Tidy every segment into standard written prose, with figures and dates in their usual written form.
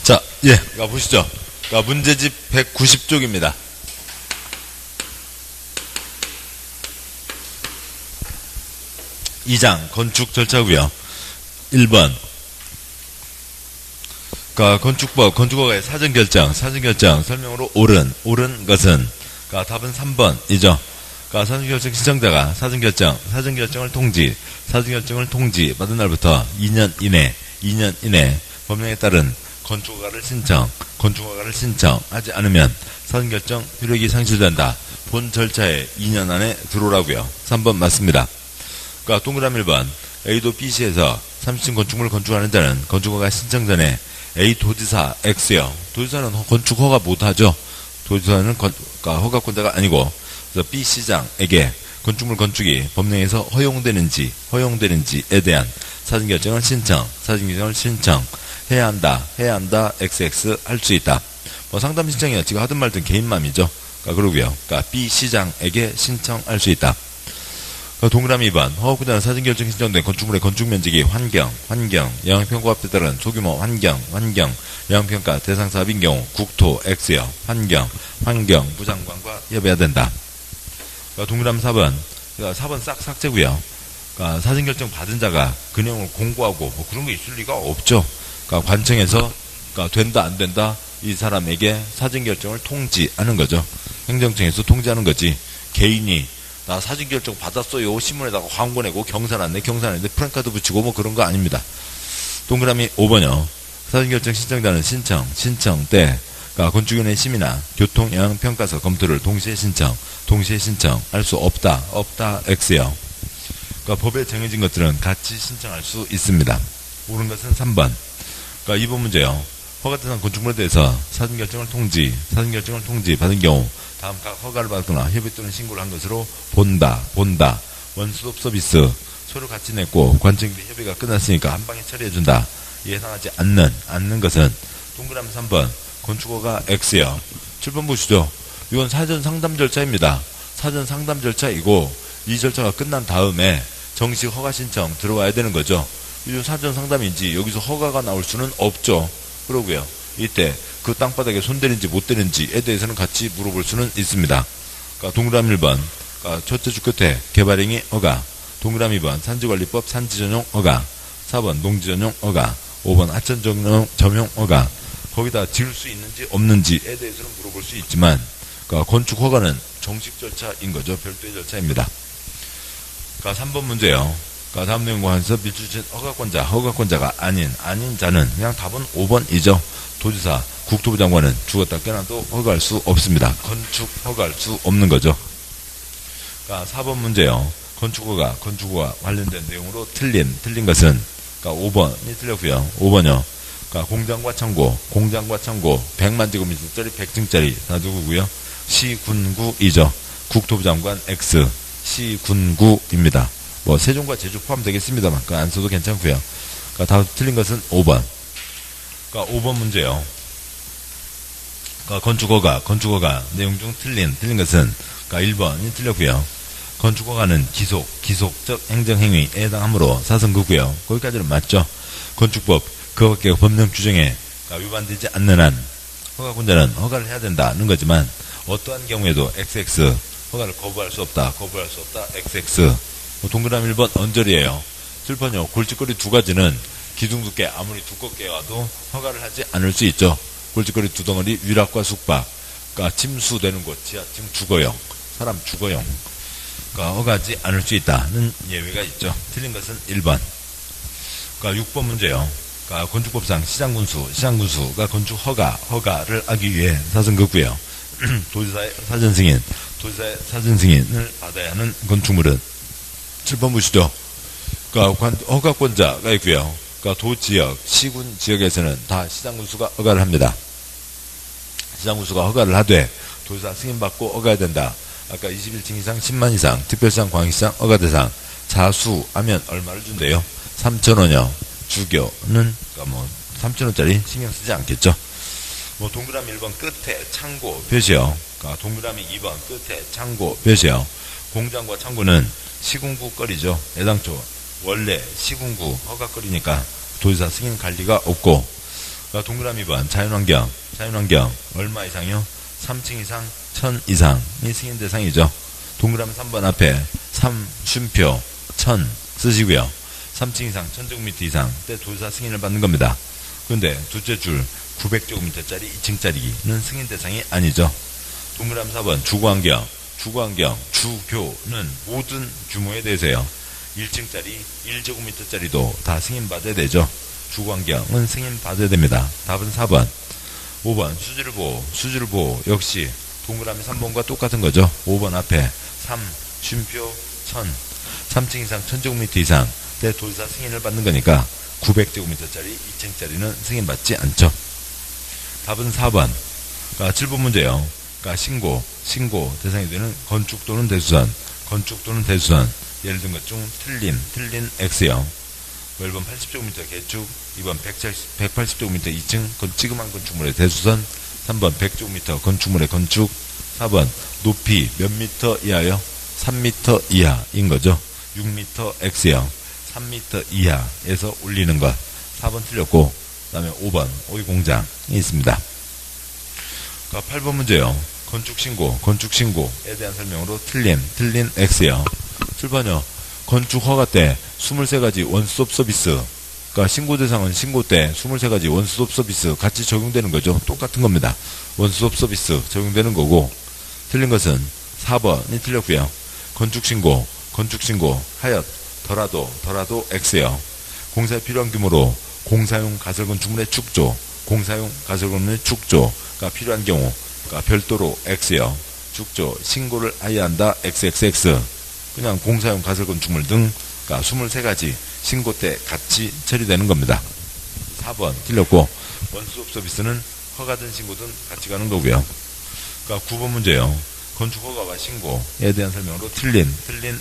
자, 보시죠. 문제집 190쪽입니다. 2장 건축 절차고요. 1번 건축법, 건축허가의 사전결정 설명으로 옳은 것은 답은 3번이죠. 사전결정 신청자가 사전결정을 통지 받은 날부터 2년 이내 법령에 따른 건축허가를 신청하지 않으면 사전결정 효력이 상실된다. 본 절차에 2년 안에 들어오라고요. 3번 맞습니다. 동그라미 1번 A도 B시에서 30층 건축물을 건축하는 자는 건축허가 신청 전에 A 도지사 X요. 도지사는 건축허가 못하죠. 도지사는 허가권자가 아니고, 그래서 B 시장에게 건축물 건축이 법령에서 허용되는지에 대한 사전결정을 신청해야 한다. XX 할 수 있다. 상담 신청이야. 지금 하든 말든 개인 맘이죠. 그러고요. B 시장에게 신청할 수 있다. 동그라미 2번 허가권자는 사전결정 신청된 건축물의 건축면적이 환경 영향평가법에 따른 소규모 환경 영향평가 대상 사업인 경우 국토 X요. 환경부 장관과 협의해야 된다. 동그라미 4번 4번 싹 삭제고요. 사전결정 받은 자가 그 내용을 공고하고 그런 게 있을 리가 없죠. 관청에서 된다 안 된다 이 사람에게 사전결정을 통지하는 거죠. 행정청에서 통지하는 거지. 개인이 나 사전결정 받았어요. 신문에다가 광고 내고 경사났네 프랜카드 붙이고 그런 거 아닙니다. 동그라미 5번요. 사전결정 신청자는 신청 때 건축위원회 심의나 교통영향평가서 검토를 동시에 신청할 수 없다. X요. 법에 정해진 것들은 같이 신청할 수 있습니다. 옳은 것은 3번. 2번 문제요. 허가대상 건축물에 대해서 사전결정을 통지 받은 경우 다음 각 허가를 받거나 협의 또는 신고를 한 것으로 본다. 원스톱 서비스 서류 같이 냈고 관청인데 협의가 끝났으니까 한 방에 처리해준다. 예상하지 않는 것은 동그라미 3번 건축허가 X요. 7번 보시죠. 이건 사전 상담 절차입니다. 사전 상담 절차이고 이 절차가 끝난 다음에 정식 허가 신청 들어와야 되는 거죠. 이건 사전 상담인지 여기서 허가가 나올 수는 없죠. 그러고요. 이때 그 땅바닥에 손대는지 못 대는지에 대해서는 같이 물어볼 수는 있습니다. 동그라미 1번 첫째 줄 끝에 개발행위 허가, 동그라미 2번 산지관리법 산지전용 허가, 4번 농지전용 허가, 5번 하천전용 허가. 거기다 지을 수 있는지 없는지에 대해서는 물어볼 수 있지만 건축 허가는 정식 절차인 거죠. 별도의 절차입니다. 3번 문제요. 다음 내용과 관해서 밀주진 허가권자가 아닌 자는 그냥 답은 5번이죠. 도지사, 국토부 장관은 죽었다 깨어나도 허가할 수 없습니다. 건축 허가할 수 없는 거죠. 4번 문제요. 건축허가 관련된 내용으로 틀린 것은 5번이 틀렸고요. 5번요. 공장과 창고 100만 제곱미터짜리 100층짜리 다 누구고요? 시군구이죠. 국토부 장관 X 시군구입니다. 세종과 제주 포함되겠습니다만 안 써도 괜찮고요. 다 틀린 것은 5번. 5번 문제요. 건축허가 내용 중 틀린 것은 1번이 틀렸고요. 건축허가는 기속적 행정행위에 해당하므로 사선그고요. 거기까지는 맞죠. 건축법 그밖에 법령 규정에 위반되지 않는 한 허가권자는 허가를 해야 된다는 거지만 어떠한 경우에도 XX 허가를 거부할 수 없다. XX. 동그라미 1번 언저리예요. 7번요. 골칫거리 두 가지는 기둥 두께 아무리 두껍게 와도 허가를 하지 않을 수 있죠. 골칫거리 두 덩어리 위락과 숙박. 침수되는 곳 지하층 죽어요. 사람 죽어요. 허가하지 않을 수 있다는 예외가 있죠. 틀린 것은 1번. 6번 문제요. 건축법상 시장군수가 건축 허가를 하기 위해 사선긋고요. 도지사의 사전 승인을 받아야 하는 건축물은 7번 보시죠. 허가권자가 있고요. 도지역, 시군 지역에서는 다 시장군수가 허가를 합니다. 시장군수가 허가를 하되 도지사 승인받고 허가해야 된다. 아까 21층 이상 10만 이상 특별시장 광역시장 허가대상 자수하면 얼마를 준대요? 3,000원이요. 주교는 3,000원짜리 신경 쓰지 않겠죠. 동그라미 1번 끝에 창고 표시요. 동그라미 2번 끝에 창고 표시요. 공장과 창고는 시군구 거리죠. 애당초 원래 시군구 허가거리니까 도지사 승인 관리가 없고 그러니까 동그라미 2번 자연환경. 자연환경 얼마 이상이요? 3층 이상, 1000 이상이 승인 대상이죠. 동그라미 3번 앞에 3, 쉼표, 1000 쓰시고요. 3층 이상, 1000제곱미터 이상 때 도지사 승인을 받는 겁니다. 그런데 둘째 줄 900제곱미터짜리 2층짜리는 승인 대상이 아니죠. 동그라미 4번 주거환경. 주거환경, 주교는 모든 규모에 대해서요. 1층짜리, 1제곱미터짜리도 다 승인받아야 되죠. 주거환경은 승인받아야 됩니다. 답은 4번. 5번 수질을 보호. 수질을 보호 역시 동그라미 3번과 똑같은 거죠. 5번 앞에 3, 쉼표, 1000 3층 이상 1000제곱미터 이상 때 도지사 승인을 받는 거니까 900제곱미터짜리 2층짜리는 승인받지 않죠. 답은 4번. 그러니까 7번 문제요. 그러니까 신고 대상이 되는 건축 또는 대수선. 건축 또는 대수선. 예를 든 것 중 틀린 X형. 1번 80제곱미터 개축, 2번 180제곱미터 2층 찌그만 건축물의 대수선, 3번 100제곱미터 건축물의 건축, 4번 높이 몇 미터 이하요? 3미터 이하인 거죠. 6미터 X형, 3미터 이하에서 올리는 것. 4번 틀렸고, 그 다음에 5번 오이공장이 있습니다. 그러니까 8번 문제요. 건축신고에 대한 설명으로 틀린 X형. 7번요. 건축 허가 때 23가지 원스톱 서비스. 그러니까 신고 대상은 신고 때 23가지 원스톱 서비스 같이 적용되는 거죠. 똑같은 겁니다. 원스톱 서비스 적용되는 거고, 틀린 것은 4번이 틀렸고요. 건축신고 하였더라도 X형. 공사에 필요한 규모로 공사용 가설건축물의 축조가 필요한 경우, 그러니까 별도로 X형. 축조 신고를 하여야 한다. XXX. 그냥 공사용 가설건축물 등, 그러니까 23가지 신고 때 같이 처리되는 겁니다. 4번 틀렸고, 원스톱 서비스는 허가든 신고든 같이 가는 거고요. 그러니까 9번 문제요. 건축 허가와 신고에 대한 설명으로 틀린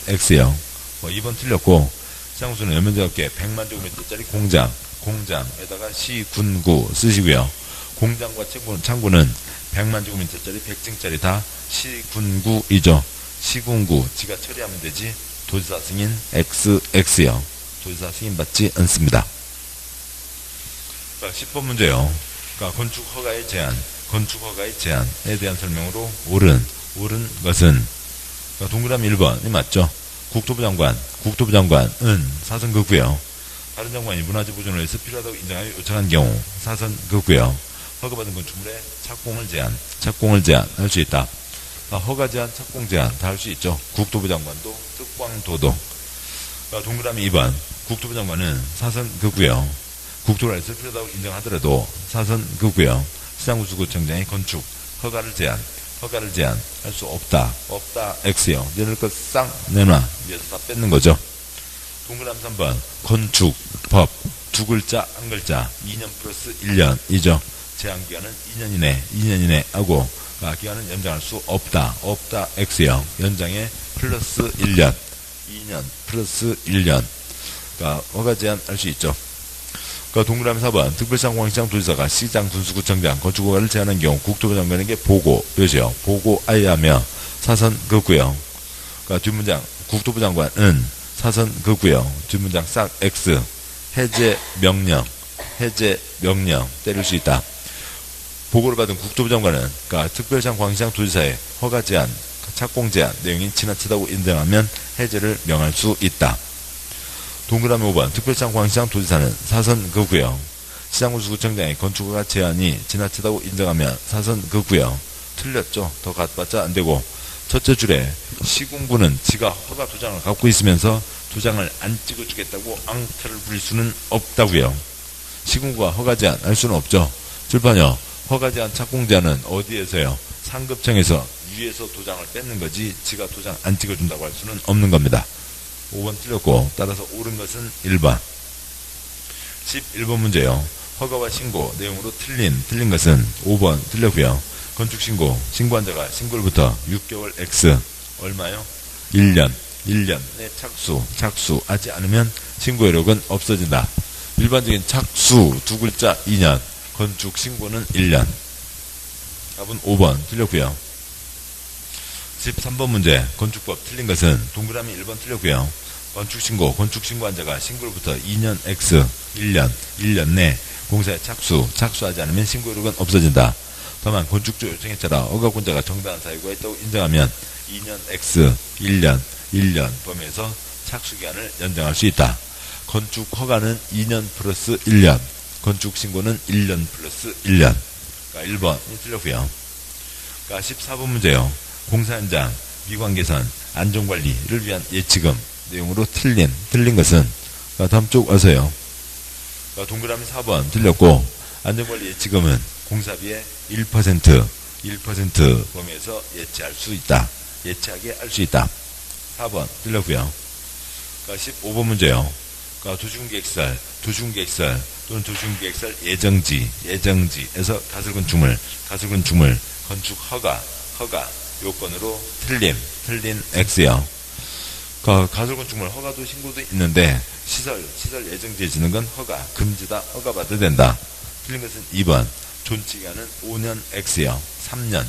X형. 2번 틀렸고, 시장수는 연면적 합계 100만 제곱미터짜리 공장에다가 시, 군, 구 쓰시고요. 공장과 창구는 100만 제곱미터짜리 100층짜리 다 시, 군, 구이죠. 시군구 지가 처리하면 되지 도지사 승인 XX형. 도지사 승인 받지 않습니다. 10번 문제요. 그러니까 건축 허가의 제한에 대한 설명으로 옳은 것은, 그러니까 동그라미 1번이 맞죠. 국토부 장관은 사선거고요. 다른 장관이 문화재 보존을 위해서 필요하다고 인정하여 요청한 경우 사선거고요. 허가받은 건축물에 착공을 제한할 수 있다. 허가 제한, 착공 제한 다 할 수 있죠. 국토부 장관도, 특광도도. 동그라미 2번. 국토부 장관은 사선거고요. 국토를 해서 필요하다고 인정하더라도 사선거고요. 시장군수구청장의 건축 허가를 제한할 수 없다. X형. 얘를 싹 내놔. 위에서 다 뺏는 거죠. 동그라미 3번. 건축법. 두 글자, 한 글자. 2년 플러스 1년이죠. 제한기간은 2년 이내 하고, 기간은 연장할 수 없다. X형. 연장에 플러스 1년. 2년 플러스 1년. 허가 제한할 수 있죠. 동그라미 4번. 특별시장, 도지사가 시장, 군수구청장 건축허가를 제한한 경우 국토부 장관에게 보고요죠. 보고하여하며 사선거고요. 뒷문장 국토부 장관은 사선거고요. 뒷문장 싹 X. 해제 명령 때릴 수 있다. 보고를 받은 국토부 장관은 특별시장, 광시장, 도지사의 허가 제한, 착공 제한 내용이 지나치다고 인정하면 해제를 명할 수 있다. 동그라미 5번. 특별시장, 광시장, 도지사는 사선거고요. 시장군수구청장의 건축허가 제한이 지나치다고 인정하면 사선거고요. 틀렸죠. 더 가봤자 안되고, 첫째 줄에 시군구는 지가 허가 도장을 갖고 있으면서 도장을 안 찍어주겠다고 앙탈을 부릴 수는 없다고요. 시군구가 허가 제한 할 수는 없죠. 출판요. 허가 제한, 착공 제한은 어디에서요? 상급청에서 위에서 도장을 뺏는 거지 지가 도장 안 찍어준다고 할 수는 없는 겁니다. 5번 틀렸고, 따라서 옳은 것은 1번. 11번 문제요. 허가와 신고 내용으로 틀린 것은 5번 틀렸고요. 건축신고, 신고한 자가 신고일부터 6개월 X 얼마요? 1년 내 착수하지 않으면 신고 효력은 없어진다. 일반적인 착수 두 글자 2년, 건축신고는 1년. 답은 5번 틀렸고요. 13번 문제. 건축법 틀린 것은 동그라미 1번 틀렸고요. 건축신고한 자가 신고일부터 2년 X 1년 내 공사에 착수하지 않으면 신고효력은 없어진다. 다만 건축주 요청에 따라 허가권자가 정당한 사유가 있다고 인정하면 2년 X 1년 범위에서 착수기간을 연장할 수 있다. 건축 허가는 2년 플러스 1년, 건축 신고는 1년 플러스 1년. 그러니까 1번이 틀렸고요. 그러니까 14번 문제요. 공사 현장, 미관 개선, 안전관리를 위한 예치금 내용으로 틀린 것은 다음 쪽 와서요. 그러니까 동그라미 4번 틀렸고, 안전관리 예치금은 공사비의 1% 범위에서 예치할 수 있다. 예치하게 할 수 있다. 4번 틀렸고요. 그러니까 15번 문제요. 그러니까 도시군계획설 또는 도시군계획설 예정지에서 가설건 주물 건축 허가 요건으로 틀린 X요. 그러니까 가설건 주물 허가도 신고도 있는데 시설 예정지에 짓는 건 금지다. 허가받아야 된다. 틀린 것은 2번. 존치기간은 5년 X요. 3년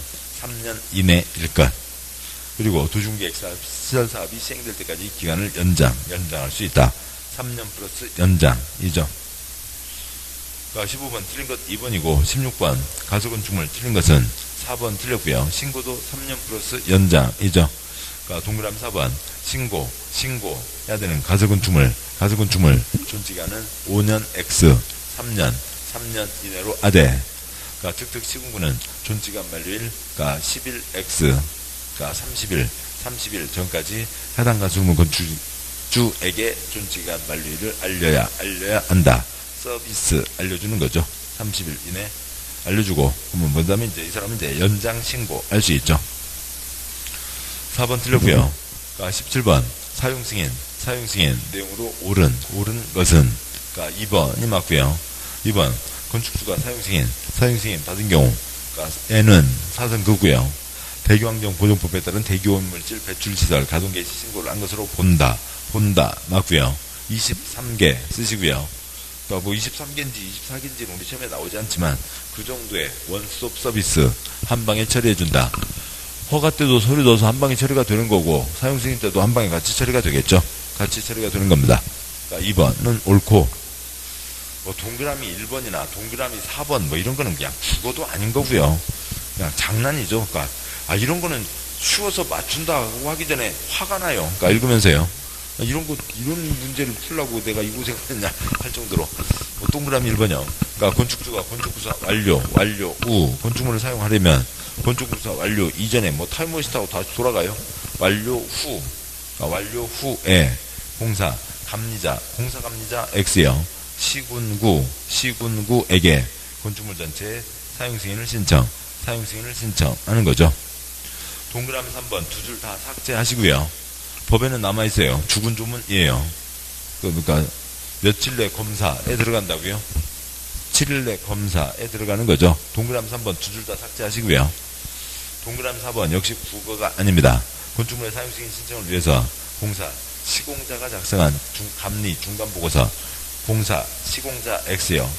이내일 것. 그리고 도시군계획사업 시설사업이 시행될 때까지 기간을 연장할 수 있다. 3년 플러스 연장이죠. 그러니까 15번 틀린 것 2번이고 16번 가설건축물 틀린 것은 4번 틀렸고요. 신고도 3년 플러스 연장이죠. 그러니까 동그라미 4번 신고해야 되는 가설건축물 존치기간은 5년 X 3년 이내로 하되, 그러니까 특특 시군구는 존치기간 만료일 10일 X 30일 전까지 해당 가설건 건축주에게 존치기간 만료일을 알려야 한다. 서비스 알려주는 거죠. 30일 이내 알려주고, 그러면 뭐 다음에 이 사람은 연장 신고할 수 있죠. 4번 틀렸고요. 그러니까 17번 사용 승인 내용으로 옳은 것은, 그러니까 2번이 맞고요. 2번 건축주가 사용 승인 받은 경우, 그러니까 N은 사선그고요. 대기환경보존법에 따른 대기오염물질 배출시설 가동 개시 신고를 한 것으로 본다 맞고요. 23개 쓰시고요. 그러니까 뭐 23개인지 24개인지는 우리 시험에 나오지 않지만 그 정도의 원스톱 서비스 한방에 처리해준다. 허가 때도 서류 넣어서 한방에 처리가 되는 거고, 사용 승인 때도 한방에 같이 처리가 되겠죠. 같이 처리가 되는 겁니다. 그러니까 2번은 옳고, 뭐 동그라미 1번이나 동그라미 4번 뭐 이런 거는 그냥 죽어도 아닌 거고요. 그냥 장난이죠. 그러니까 이런 거는 쉬워서 맞춘다고 하기 전에 화가 나요. 그러니까 읽으면서요. 이런 문제를 풀려고 내가 이 고생했냐 할 정도로. 뭐 동그라미 1번이요. 그러니까 건축주가 건축구사 완료 후 건축물을 사용하려면 건축구사 완료 이전에 뭐 타임머신 타고 다시 돌아가요. 완료 후에 공사 감리자 X요. 시군구에게 건축물 전체에 사용 승인을 신청하는 거죠. 동그라미 3번 두 줄 다 삭제하시고요. 법에는 남아있어요. 주군 조문이에요. 그러니까 며칠 내 검사에 들어간다고요? 7일 내 검사에 들어가는 거죠. 동그라미 3번 두 줄 다 삭제하시고요. 동그라미 4번 역시 국어가 아닙니다. 건축물의 사용 승인 신청을 위해서 공사 시공자가 작성한 감리 중간보고서, 공사 시공자 X요.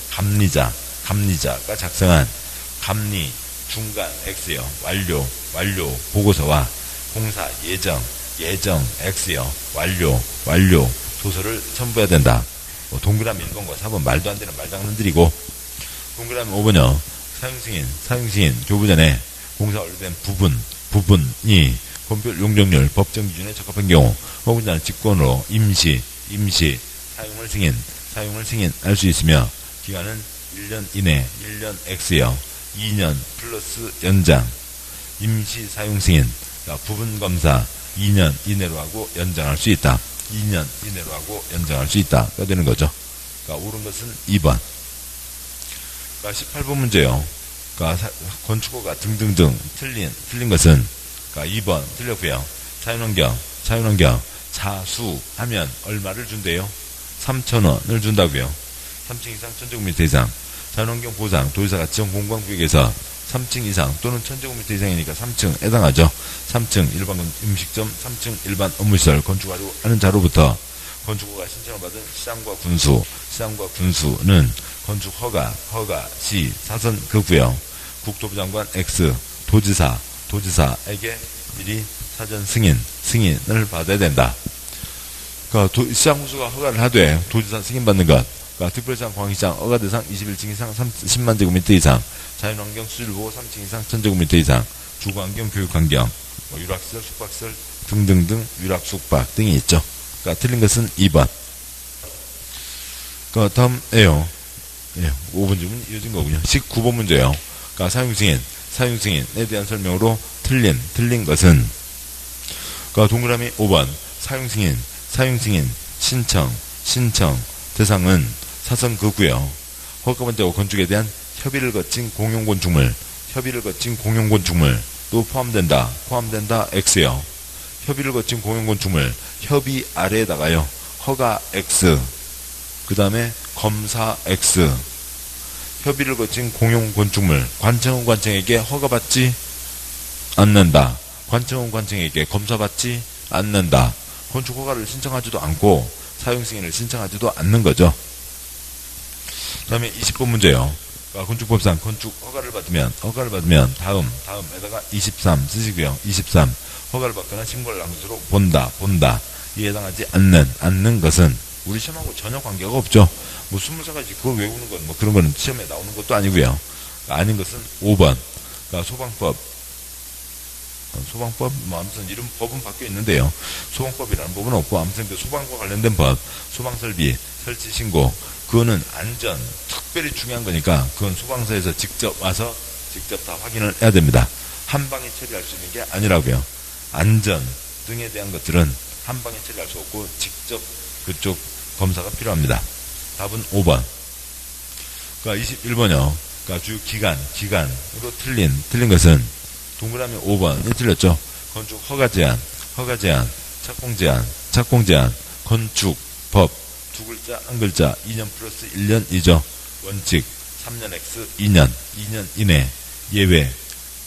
감리자가 작성한 감리 중간 X요. 완료 보고서와 공사 예정 X요. 완료 도서를 첨부해야 된다. 뭐 동그라미 1번과 4번 말도 안 되는 말장난들이고, 동그라미 5번요. 사용 승인 교부 전에 공사 완료된 부분이 건별 용적률 법정 기준에 적합한 경우 허가자는 직권으로 임시 사용을 승인할 수 있으며, 기간은 1년 이내 1년 X요. 2년 플러스 연장. 임시 사용 승인, 그러니까 부분 검사 2년 이내로 하고 연장할 수 있다. 2년 이내로 하고 연장할 수 있다가 되는 거죠. 그러니까 옳은 것은 2번. 그러니까 18번 문제요. 그러니까 건축허가 등등등 틀린 것은, 그러니까 2번 틀렸고요. 자연환경 자수하면 얼마를 준대요? 3,000원을 준다고요. 3층 이상 1,000제곱미터 이상 자연환경 보상 도지사가 지정 공간구역에서 3층 이상 또는 1,000제곱미터 이상이니까 3층 해당하죠. 3층 일반 음식점, 3층 일반 업무시설 건축하는 자로부터 건축허가 신청을 받은 시장과 군수는 건축허가 시 사선그고요. 국토부 장관 X 도지사에게 미리 사전 승인을 받아야 된다. 그러니까 시장군수가 허가를 하되 도지사 승인받는 것, 그러니까 특별시장, 광역시장, 허가대상 21층 이상 10만 제곱미터 이상, 자연환경 수질보호 3층 이상 1000제곱미터 이상, 주거환경, 교육환경, 뭐 유락시설, 숙박시설 등등등 유락, 숙박 등이 있죠. 그러니까 틀린 것은 2번. 그러니까 다음에요. 예, 5번 질문 이어진 거군요. 19번 문제요. 그러니까 사용승인에 대한 설명으로 틀린 것은, 그러니까 동그라미 5번 사용승인 신청 대상은 사성거구요. 허가번제와 건축에 대한 협의를 거친 공용건축물 또 포함된다 X요. 협의를 거친 공용건축물, 협의 아래에다가요 허가 X, 그 다음에 검사 X. 협의를 거친 공용건축물, 관청에게 허가받지 않는다, 관청에게 검사받지 않는다, 건축 허가를 신청하지도 않고 사용승인을 신청하지도 않는 거죠. 그 다음에 20번 문제요. 건축법상 건축 허가를 받으면 다음에다가 23 쓰시고요. 23 허가를 받거나 신고를 한 것으로 본다. 이에 해당하지 않는 것은 우리 시험하고 전혀 관계가 없죠. 뭐 20가지 그걸 외우는 건 뭐 그런 거는 시험에 나오는 것도 아니고요. 아닌 것은 5번. 그러니까 소방법 뭐 아무튼 이런 법은 바뀌어 있는데요. 소방법이라는 법은 없고 아무튼 그 소방과 관련된 법, 소방설비 설치 신고, 그거는 안전 특별히 중요한 거니까 그건 소방서에서 직접 와서 직접 다 확인을 해야 됩니다. 한 방에 처리할 수 있는 게 아니라고요. 안전 등에 대한 것들은 한 방에 처리할 수 없고 직접 그쪽 검사가 필요합니다. 답은 5번. 그러니까 21번이요. 그러니까 주 기간으로 틀린 것은 동그라미 5번이 틀렸죠. 건축 허가 제한, 착공 제한, 건축 법 두 글자 한 글자 2년 플러스 1년이죠. 원칙 3년 X 2년 이내, 예외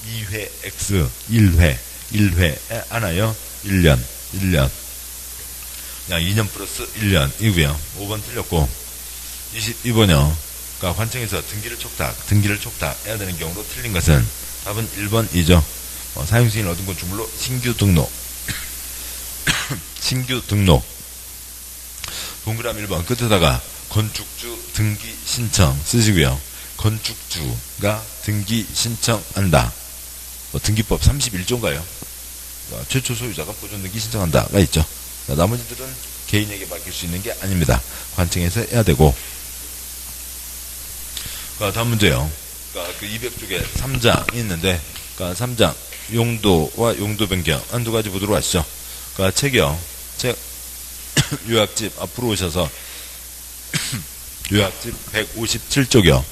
2회 X 1회에 하나요 1년 그냥 2년 플러스 1년이고요. 5번 틀렸고 22번이요. 그러니까 관청에서 등기를 촉탁해야 되는 경우로 틀린 것은 답은 1번이죠. 사용승인을 얻은 건축물로 신규 등록 동그라미 1번 끝에다가 건축주 등기 신청 쓰시고요. 건축주가 등기 신청한다. 등기법 31조인가요? 최초 소유자가 보존 등기 신청한다가 있죠. 나머지들은 개인에게 맡길 수 있는 게 아닙니다. 관청에서 해야 되고. 다음 문제요. 그 200쪽에 3장이 있는데, 3장 용도와 용도 변경 한두 가지 보도록 하시죠. 책 요약집 앞으로 오셔서 요약집 157쪽이요.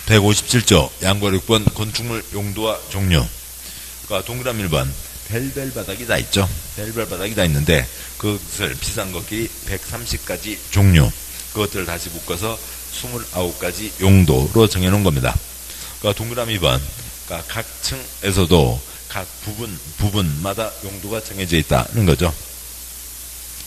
157조 양과 6번 건축물 용도와 종류. 동그라미 1번 벨벨 바닥이 다 있죠. 벨벨 바닥이 다 있는데 그것을 비싼 것끼리 130가지 종류, 그것들을 다시 묶어서 29가지 용도로 정해놓은 겁니다. 동그라미 2번 각 층에서도 각 부분마다 용도가 정해져 있다는 거죠.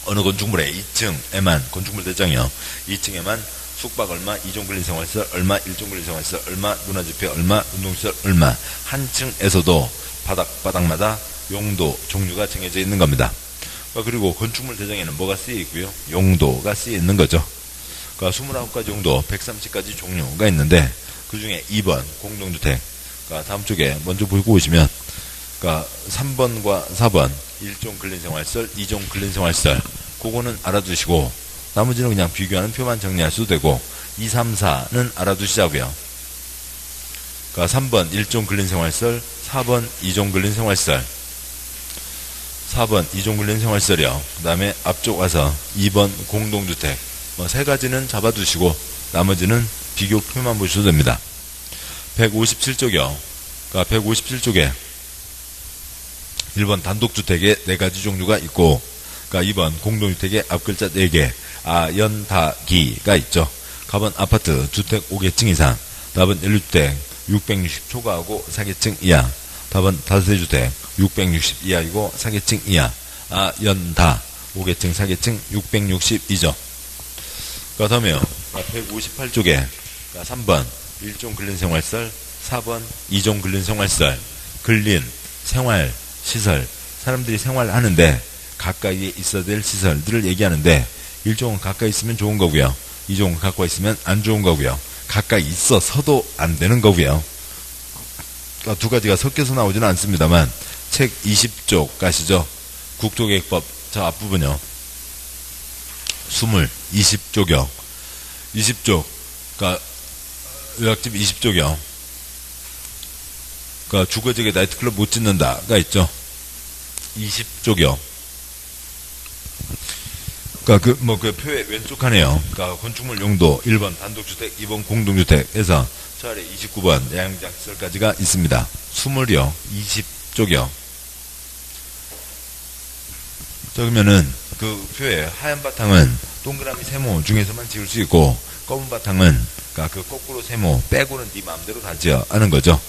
어느 건축물에 2층에만, 건축물 대장이요, 2층에만 숙박 얼마, 2종 근린생활시설 얼마, 1종 근린생활시설 얼마, 문화집회 얼마, 운동시설 얼마, 한 층에서도 바닥마다 용도, 종류가 정해져 있는 겁니다. 그리고 건축물 대장에는 뭐가 쓰여 있고요? 용도가 쓰여 있는 거죠. 29가지 용도, 130가지 종류가 있는데 그 중에 2번 공동주택, 다음 쪽에 먼저 보고 오시면 3번과 4번 1종 근린생활시설, 2종 근린생활시설, 그거는 알아두시고 나머지는 그냥 비교하는 표만 정리하셔도 되고 2, 3, 4는 알아두시자고요. 3번 1종 근린생활시설, 4번 2종 근린생활시설, 4번 2종 근린생활시설이요. 그 다음에 앞쪽 와서 2번 공동주택, 세 가지는 잡아두시고 나머지는 비교 표만 보셔도 됩니다. 157쪽이요. 157쪽에 1번 단독주택에 4가지 종류가 있고, 2번 공동주택에 앞글자 4개, 연다기가 있죠. 가번 아파트 주택 5개층 이상, 답은 1주택 660초과하고 4개층 이하, 답은 다세주택 660 이하이고 4개층 이하, 연다 5개층 4개층 662죠. 다음에요. 158쪽에 3번 1종 근린생활시설, 4번 2종 근린생활시설, 근린, 생활, 시설, 사람들이 생활하는데 가까이에 있어야 될 시설들을 얘기하는데, 1종은 가까이 있으면 좋은 거고요. 2종은 가까이 있으면 안 좋은 거고요. 가까이 있어서도 안 되는 거고요. 그러니까 두 가지가 섞여서 나오지는 않습니다만, 책 20쪽 가시죠. 국토계획법 저 앞부분요. 20쪽이요. 20쪽. 그러니까 요약집 20쪽이요. 그러니까 주거지역에 나이트클럽 못 짓는다가 있죠. 20쪽이요. 그러니까 그 표의 왼쪽 칸에요. 그러니까 건축물 용도 1번 단독주택, 2번 공동주택에서 저 아래 29번 야영장시설까지가 있습니다. 20이요. 20쪽이요. 자, 그러면은 그 표의 하얀 바탕은 동그라미 세모 중에서만 지을 수 있고, 검은 바탕은 그러니까 그 거꾸로 세모 빼고는 네 마음대로 다 지어 하는 거죠.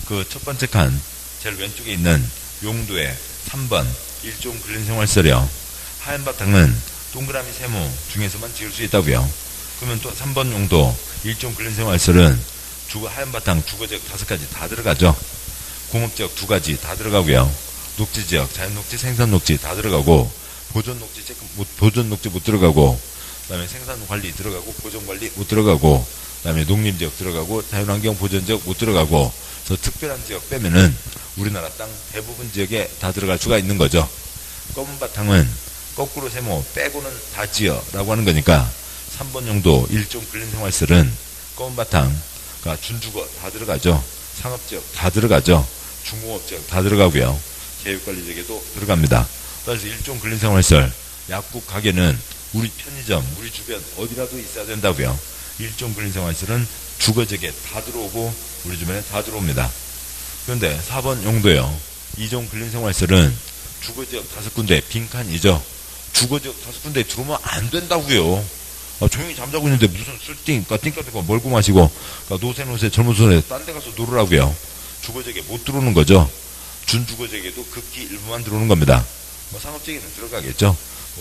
그 첫 번째 칸 제일 왼쪽에 있는 용도의 3번 일종 근린생활시설이요. 하얀 바탕은 동그라미 세모 중에서만 지을 수 있다고요. 그러면 또 3번 용도 일종 근린생활시설은 하얀 바탕 주거지역 5가지 다 들어가죠. 공업지역 2가지 다 들어가고요. 녹지지역, 자연녹지, 생산녹지 다 들어가고, 보존녹지 못 들어가고, 그 다음에 생산관리 들어가고, 보존관리 못 들어가고, 그 다음에 농림지역 들어가고, 자연환경 보전지역 못 들어가고, 저 특별한 지역 빼면은 우리나라 땅 대부분 지역에 다 들어갈 수가 있는 거죠. 검은 바탕은 거꾸로 세모 빼고는 다 지어 라고 하는 거니까 3번 용도 일종 근린생활시설은 검은 바탕, 그러니까 준주거 다 들어가죠. 상업지역 다 들어가죠. 중공업지역 다 들어가고요. 계획관리지역에도 들어갑니다. 그래서 일종 근린생활시설, 약국 가게는 우리 편의점, 우리 주변 어디라도 있어야 된다고요. 일종 근린생활시설은 주거지역에 다 들어오고 우리 주변에 다 들어옵니다. 그런데 4번 용도요. 이종 근린생활시설은 주거지역 5군데 빈칸이죠. 주거지역 5군데 들어오면 안 된다고요. 조용히 잠자고 있는데 무슨 띵까 멀고 마시고, 그러니까 노세 젊은 소세 딴 데 가서 놀으라고요. 주거지역에 못 들어오는 거죠. 준주거지역에도 극히 일부만 들어오는 겁니다. 상업지역에는 들어가겠죠.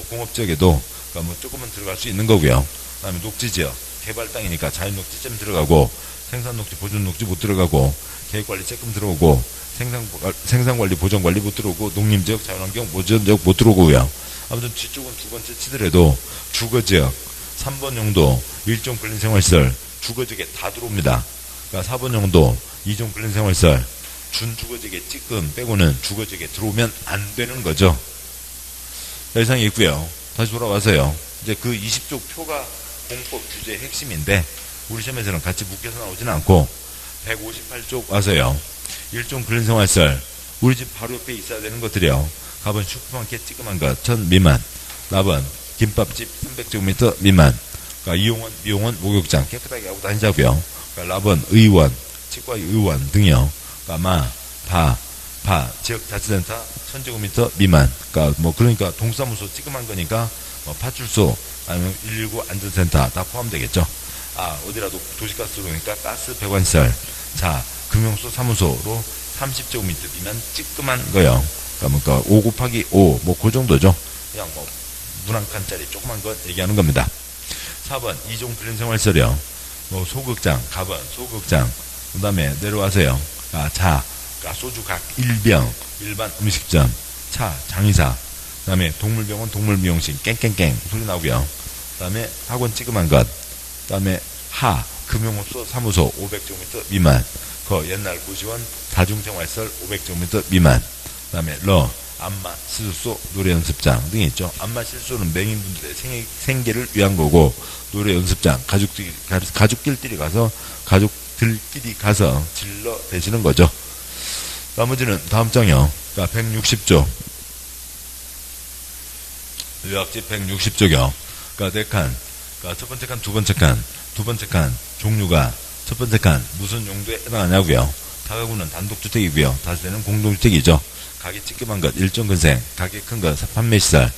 공업지역에도 그러니까 조금은 들어갈 수 있는 거고요. 그 다음에 녹지지역, 개발 땅이니까 자연녹지점 들어가고, 생산녹지, 보존녹지 못 들어가고, 계획관리 조금 들어오고, 생산관리, 보존관리 못 들어오고, 농림지역, 자연환경, 보전지역 못 들어오고요. 아무튼 뒤쪽은 두 번째 치더라도 주거지역, 3번 용도, 일종 근린생활시설, 주거지역에 다 들어옵니다. 그러니까 4번 용도, 이종 근린생활시설, 준주거지역에 찌끔 빼고는 주거지역에 들어오면 안 되는 거죠. 이상이 있고요. 다시 돌아와서요. 이제 그 20쪽 표가 공법 규제의 핵심인데 우리 시험에서는 같이 묶여서 나오지는 않고 158쪽 와서요. 일종 근린생활시설, 우리 집 바로 옆에 있어야 되는 것들이요. 갑은 슈퍼마켓 찌끔한 것 1000 미만, 납은 김밥집 300제곱미터 미만, 그러니까 이용원, 미용원, 목욕장 깨끗하게 하고 다니자고요. 그러니까 납은 의원, 치과 의원 등이요. 그러니까 지역자치센터 1000제곱미터 미만. 그러니까 동사무소 찌끔한 거니까 파출소 아니면 119 안전센터 다 포함되겠죠. 어디라도 도시가스 들어오니까 가스 배관시설. 자, 금융소 사무소로 30제곱미터 미만 찌끔한 거요. 그러니까 5 곱하기 5 그 정도죠. 그냥 문 한 칸짜리 조그만 거 얘기하는 겁니다. 4번 이종 근린생활시설이요. 소극장, 가번, 소극장. 그 다음에 내려와서요. 소주 각 1병, 일반 음식점, 차, 장의사, 그 다음에 동물병원, 동물미용실, 깽깽깽 소리 나오고요. 그 다음에 학원 찌끔한 것, 그 다음에 금융업소, 사무소 500제곱미터 미만, 옛날 고시원, 다중생활시설 500제곱미터 미만, 그 다음에 안마, 시술소, 노래연습장 등이 있죠. 안마, 시술소는 맹인분들의 생계를 위한 거고, 노래연습장, 가족들끼리 가서 질러 대시는 거죠. 나머지는 다음 장이요. 그러니까 160조. 요약집 160조요. 그러니까 4칸. 그러니까 첫 번째 칸, 두 번째 칸 종류가 첫 번째 칸 무슨 용도에 해당하냐고요. 다가구는 단독주택이고요. 다세대는 공동주택이죠. 가게 찌끔한 것, 일종근생, 가게 큰 것, 판매시설,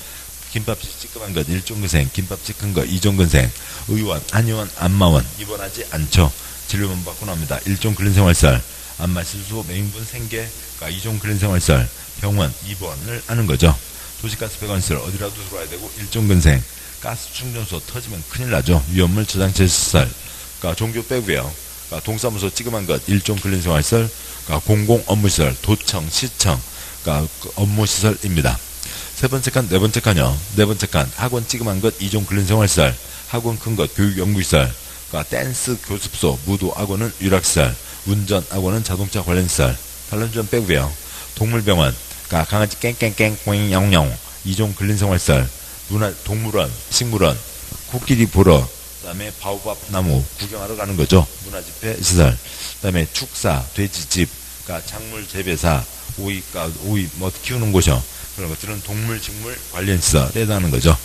김밥집 찌끔한 것, 일종근생, 김밥집 큰 것, 이종근생, 의원, 한의원, 안마원, 입원하지 않죠. 진료만 받고 나옵니다. 일종 근린생활시설, 안마실소, 맹인분 생계, 이종 근린생활시설, 병원, 입원을 하는 거죠. 도시가스 배관시설, 어디라도 들어와야 되고, 일종 근생, 가스 충전소 터지면 큰일 나죠. 위험물 저장체 시설, 종교 빼고요. 동사무소 찌끔한 것, 일종 근린생활시설, 공공 업무시설, 도청, 시청, 업무시설입니다. 세 번째 칸, 네 번째 칸이요. 네 번째 칸, 학원 찌그만 것, 이종 근린생활시설, 학원 큰 것, 교육연구시설, 그러니까 댄스 교습소, 무도 학원은 유락시설, 운전 학원은 자동차 관련시설, 단란주점 빼고요. 동물병원, 그러니까 강아지 깽깽깽, 꽝냥냥, 이종 근린생활시설, 동물원, 식물원, 코끼리 보러, 그 다음에 바오밥 나무 구경하러 가는 거죠. 문화집회 시설. 그 다음에 축사, 돼지집, 그러니까 작물 재배사, 오이 뭐 키우는 곳이요. 그런 것들은 동물, 식물 관련 시설에 해당하는 거죠.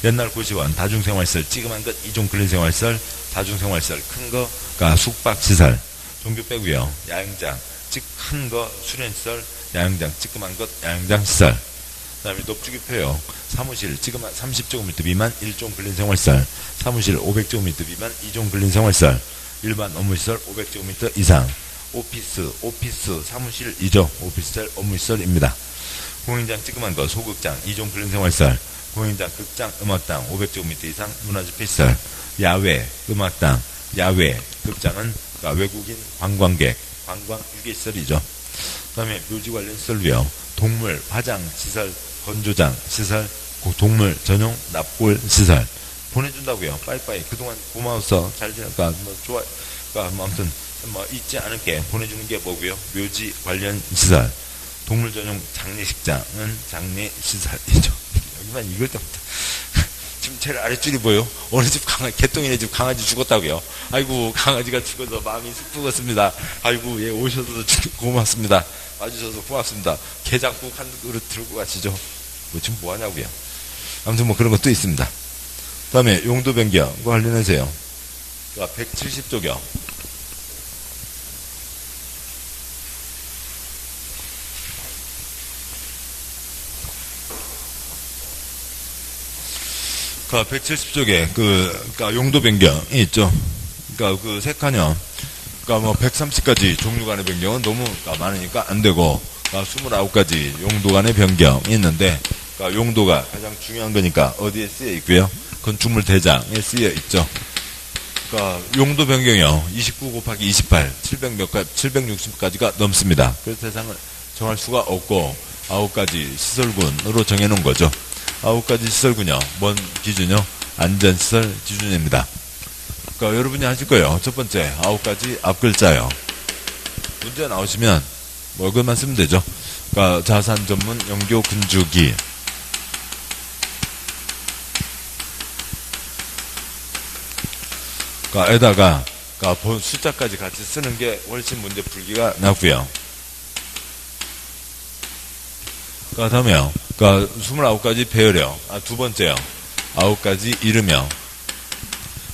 옛날 고시원, 다중생활시설, 찌그만 것, 이종 근린생활시설, 다중생활시설, 큰 거, 그러니까 숙박시설, 종교 빼고요. 야영장, 큰 거, 수련시설, 야영장, 찌그만 것, 야영장 시설. 그 다음에 높주기표요. 사무실, 찌그만 30제곱미터 미만 1종 근린생활시설, 사무실 500제곱미터 미만 2종 근린생활시설, 일반 업무시설 500제곱미터 이상, 오피스, 사무실이죠. 오피스텔 업무시설입니다. 공연장 찌그만 거, 소극장, 2종 근린생활시설, 공연장, 극장, 음악당 500제곱미터 이상 문화집회시설, 야외, 음악당, 야외, 극장은 그러니까 외국인 관광객, 관광 유괴시설이죠. 그 다음에 묘지 관련 시설로요. 동물, 화장, 시설, 건조장, 시설, 동물 전용 납골 시설. 보내준다고요. 빠이빠이. 그동안 고마웠어. 잘 지낼까? 뭐, 좋아. 그러니까 뭐 아무튼, 뭐, 잊지 않을게. 보내주는 게 뭐고요? 묘지 관련 시설. 동물 전용 장례식장은 장례시설이죠. 여기만 읽을 때부터. 지금 제일 아랫줄이 뭐예요? 어느 집 개똥이네 집 강아지 죽었다고요. 아이고, 강아지가 죽어서 마음이 슬프겠습니다. 아이고, 예, 오셔서 고맙습니다. 와주셔서 고맙습니다. 게장국 한 그릇 들고 가시죠. 뭐 지금 뭐 하냐고요. 아무튼 뭐 그런 것도 있습니다. 그 다음에 용도 변경, 그거 관련해서요. 170조경. 그 170쪽에 그러니까 용도 변경이 있죠. 그러니까 그 세 칸이요. 그러니까 뭐 130가지 종류 간의 변경은 너무 많으니까 안 되고, 그러니까 29가지 용도 간의 변경이 있는데, 그러니까 용도가 가장 중요한 거니까 어디에 쓰여 있고요. 건축물 대장에 쓰여 있죠. 그러니까 용도 변경이요. 29 곱하기 28, 760가지가 넘습니다. 그래서 대상을 정할 수가 없고 9가지 시설군으로 정해놓은 거죠. 9가지 시설군요. 뭔 기준이요? 안전시설 기준입니다. 그러니까 여러분이 하실 거예요. 첫 번째 9가지 앞글자요. 문제 나오시면 뭐 이것만 쓰면 되죠. 그러니까 자산 전문 영교 건축이, 그러니까 에다가 그러니까 숫자까지 같이 쓰는 게 훨씬 문제 풀기가 낫고요. 그러니까 다음에요. 그러니까 29가지 배열이요. 두 번째요. 9가지 이름이요.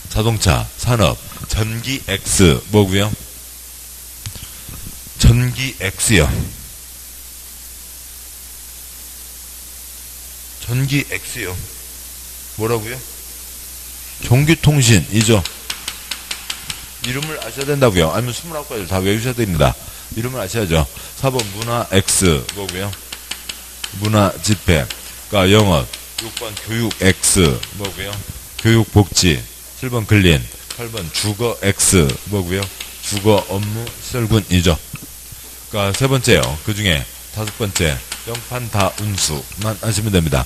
자동차, 산업, 전기 X 뭐고요? 전기 X요. 전기 X요. 뭐라고요? 전기통신이죠. 이름을 아셔야 된다고요. 아니면 29가지를 다 외우셔야 됩니다. 이름을 아셔야죠. 4번 문화 X 뭐고요? 문화 집회. 그러니까 영업. 6번 교육 X 뭐고요? 교육 복지. 7번 근린. 8번 주거 X 뭐고요? 주거 업무 시설군이죠. 그러니까 세 번째요. 그 중에 다섯 번째 영판 다 운수만 하시면 됩니다.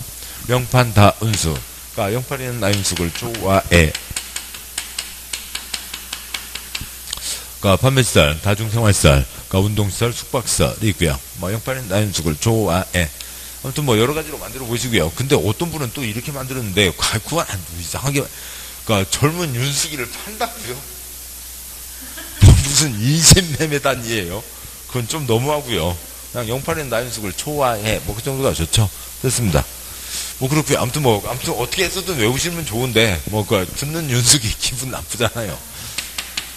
영판 다 운수. 그러니까 영판이 있는 나윤숙을 좋아해. 그러니까 판매시설, 다중생활시설, 그러니까 운동시설, 숙박시설이 있고요. 뭐 영판인 나윤숙을 좋아해. 아무튼 뭐 여러 가지로 만들어 보시고요. 근데 어떤 분은 또 이렇게 만들었는데 그건 이상하게, 그러니까 젊은 윤숙이를 판다고요? 무슨 인신매매단이에요? 그건 좀 너무하고요. 그냥 영판인 나윤숙을 좋아해. 뭐 그 정도가 좋죠. 됐습니다. 뭐 그렇고요. 아무튼 어떻게 해서든 외우시면 좋은데 뭐 그 듣는 윤숙이 기분 나쁘잖아요.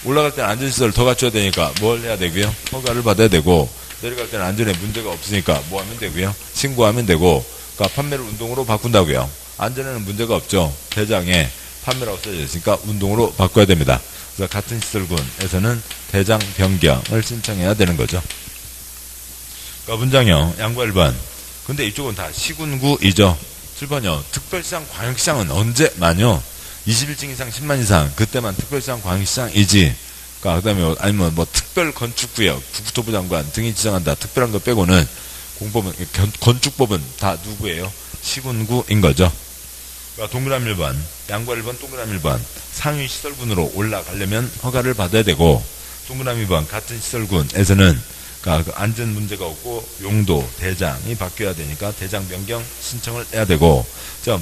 올라갈 때는 안전시설 더 갖춰야 되니까 뭘 해야 되고요? 허가를 받아야 되고, 내려갈 때는 안전에 문제가 없으니까 뭐 하면 되고요? 신고하면 되고, 그러니까 판매를 운동으로 바꾼다고요. 안전에는 문제가 없죠. 대장에 판매가 없어져 있으니까 운동으로 바꿔야 됩니다. 그래서 같은 시설군에서는 대장 변경을 신청해야 되는 거죠. 그러니까 문장형 양과 1번. 근데 이쪽은 다 시군구이죠. 7번요. 특별시장 광역시장은 언제 만요? 21층 이상 10만 이상 그때만 특별시장 광역시장이지. 그러니까 그다음에 아니면 뭐 특별 건축구역 국토부 장관 등이 지정한다. 특별한 거 빼고는 공법은, 건축법은 다 누구예요? 시군구인 거죠. 그러니까 동그라미 1번, 양과 1번, 동그라미 1번. 상위 시설군으로 올라가려면 허가를 받아야 되고, 동그라미 2번, 같은 시설군에서는 그러니까 그 안전 문제가 없고, 용도, 대장이 바뀌어야 되니까 대장 변경 신청을 해야 되고,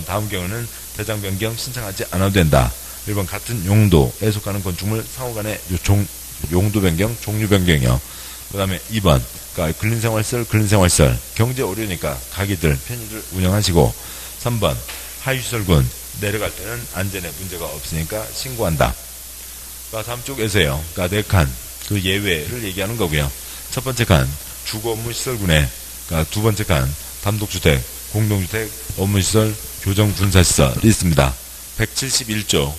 다음 경우는 대장 변경 신청하지 않아도 된다. 1번, 같은 용도에 속하는 건축물 상호간의 용도 변경, 종류 변경이요. 그 다음에 2번, 그러니까 근린생활시설, 경제 어려우니까 가게들, 편의들 운영하시고, 3번, 하위시설군, 내려갈 때는 안전에 문제가 없으니까 신고한다. 그러니까 다음 쪽에서요, 그러니까 4칸, 그 예외를 얘기하는 거고요. 첫 번째 칸, 주거 업무시설군에, 그러니까 두 번째 칸, 단독주택, 공동주택, 업무시설, 교정 군사시설이 있습니다. 171조,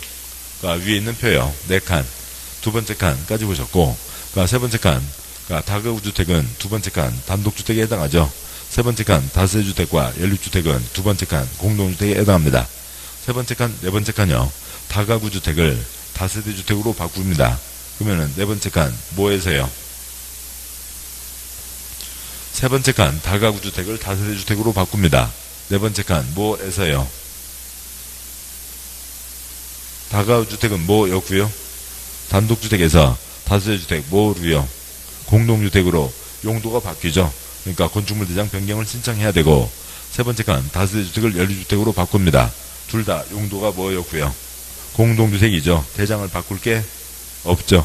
그러니까 위에 있는 표요, 4칸, 두 번째 칸까지 보셨고, 그러니까 세 번째 칸, 그러니까 다가구주택은 두 번째 칸, 단독주택에 해당하죠. 세 번째 칸, 다세주택과 연립주택은 두 번째 칸, 공동주택에 해당합니다. 세 번째 칸, 네 번째 칸요, 다가구주택을 다세대주택으로 바꿉니다. 그러면은 네 번째 칸, 뭐에서요? 세 번째 칸, 다가구주택을 다세대주택으로 바꿉니다. 네 번째 칸, 뭐에서요? 다가구주택은 뭐였고요? 단독주택에서 다세대주택, 뭐로요? 공동주택으로 용도가 바뀌죠. 그러니까 건축물 대장 변경을 신청해야 되고, 세 번째 칸, 다세대주택을 연립주택으로 바꿉니다. 둘 다 용도가 뭐였고요? 공동주택이죠. 대장을 바꿀 게 없죠.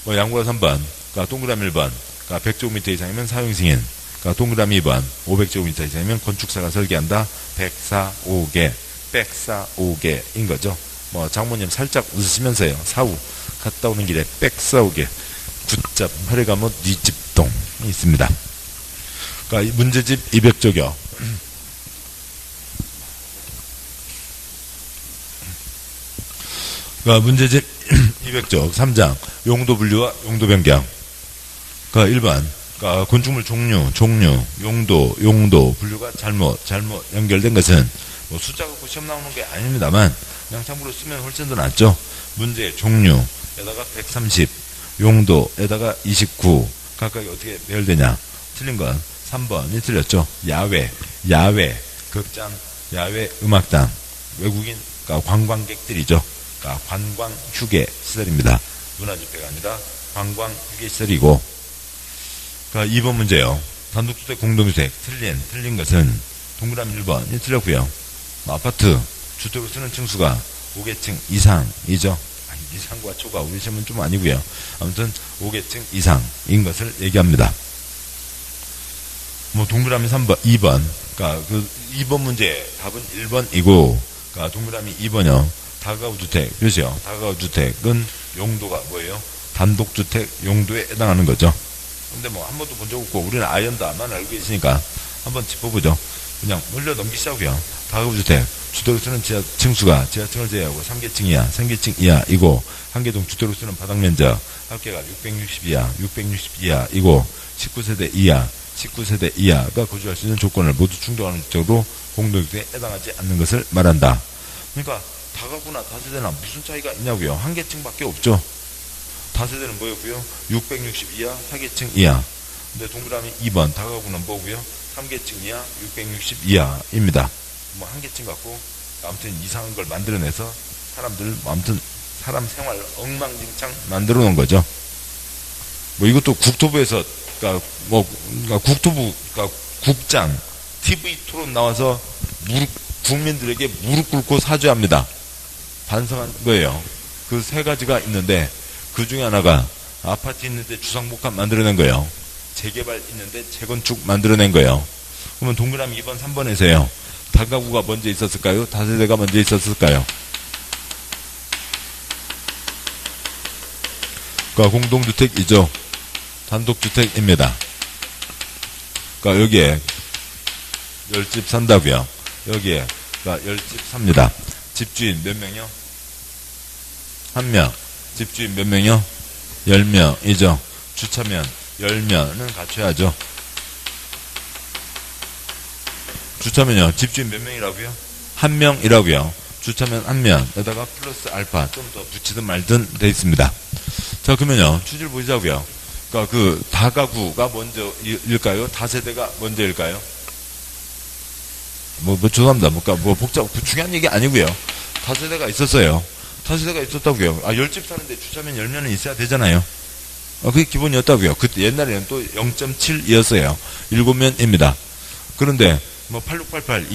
양보가 3번, 그러니까 동그라미 1번, 그러니까 100제곱미터 이상이면 사용승인, 그러니까 동그라미 2번, 500제곱미터 이상이면 건축사가 설계한다. 104호개, 104호개인 거죠. 장모님 살짝 웃으시면서요. 사후 갔다 오는 길에 104호개, 굿잡, 하려가면 네 집동이 있습니다. 그러니까 문제집 200쪽이요. 그러니까 문제집 200쪽 3장 용도 분류와 용도 변경. 그러니까 1번, 그러니까 건축물 종류, 용도 분류가 잘못 연결된 것은 숫자 갖고 시험 나오는 게 아닙니다만 그냥 참고로 쓰면 훨씬 더 낫죠. 문제 종류에다가 130, 용도에다가 29 각각이 어떻게 배열되냐. 틀린 건 3번이 틀렸죠. 야외, 극장, 야외 음악당, 외국인, 그러니까 관광객들이죠. 그러니까 관광 휴게 시설입니다. 문화주택가 아니라 관광 휴게 시설이고. 그러니까 2번 문제요. 단독주택, 공동주택 틀린 것은 동그라미 1번이 틀렸고요. 아파트 주택을 쓰는 층수가 5계층 이상이죠. 이상과 초과 우리 시험은 좀 아니고요. 아무튼 5계층 이상인 것을 얘기합니다. 동그라미 3번, 2번. 그러니까 그 2번 문제 답은 1번이고, 그러니까 동그라미 2번이요. 다가구주택, 그렇죠? 다가구주택은 용도가 뭐예요? 단독주택 용도에 해당하는 거죠. 근데 한 번도 본 적 없고, 우리는 아이언다만 알고 계시니까 한번 짚어보죠. 그냥 물려 넘기시자고요. 다가구주택, 주택을 쓰는 지하 층수가 지하층을 제외하고 3계층 이하, 3계층 이하이고, 한개동 주택으로 쓰는 바닥 면적 합계가 660 이하, 660 이하이고, 19세대 이하, 19세대 이하가 거주할 수 있는 조건을 모두 충족하는 주택으로 공동주택에 해당하지 않는 것을 말한다. 그러니까 다가구나 다세대나 무슨 차이가 있냐고요. 한 계층밖에 없죠. 다세대는 뭐였고요? 660 이하, 4계층 이하. 근데 동그라미 2번 다가구는 뭐고요? 3계층 이하, 660 이하입니다. 한 계층 갖고 아무튼 이상한 걸 만들어내서 사람들 아무튼 사람 생활 엉망진창 만들어 놓은 거죠. 이것도 국토부에서 그러니까 국토부, 그러니까 국장, TV 토론 나와서 국민들에게 무릎 꿇고 사죄합니다. 반성한 거예요. 그 세 가지가 있는데, 그 중에 하나가 아파트 있는데 주상복합 만들어낸 거예요. 재개발 있는데 재건축 만들어낸 거예요. 그러면 동그라미 2번, 3번에서요. 다가구가 먼저 있었을까요? 다세대가 먼저 있었을까요? 그러니까 공동주택이죠. 단독주택입니다. 그러니까 여기에 10집 산다고요. 여기에 그러니까 10집 삽니다. 집주인 몇 명이요? 1명. 집주인 몇 명이요? 10명이죠. 주차면 10명은 갖춰야죠. 주차면요. 집주인 몇 명이라고요? 1명이라고요. 주차면 1명에다가 플러스 알파 좀 더 붙이든 말든 돼 있습니다. 자, 그러면요. 추지를 보자고요. 그러니까 그 다가구가 먼저일까요? 다세대가 먼저일까요? 죄송합니다. 복잡, 중요한 얘기 아니고요. 다세대가 있었어요. 다세대가 있었다고요. 열집 사는데 주차면 10년은 있어야 되잖아요. 그게 기본이었다고요. 그때 옛날에는 또 0.7이었어요. 7면입니다. 그런데 8688,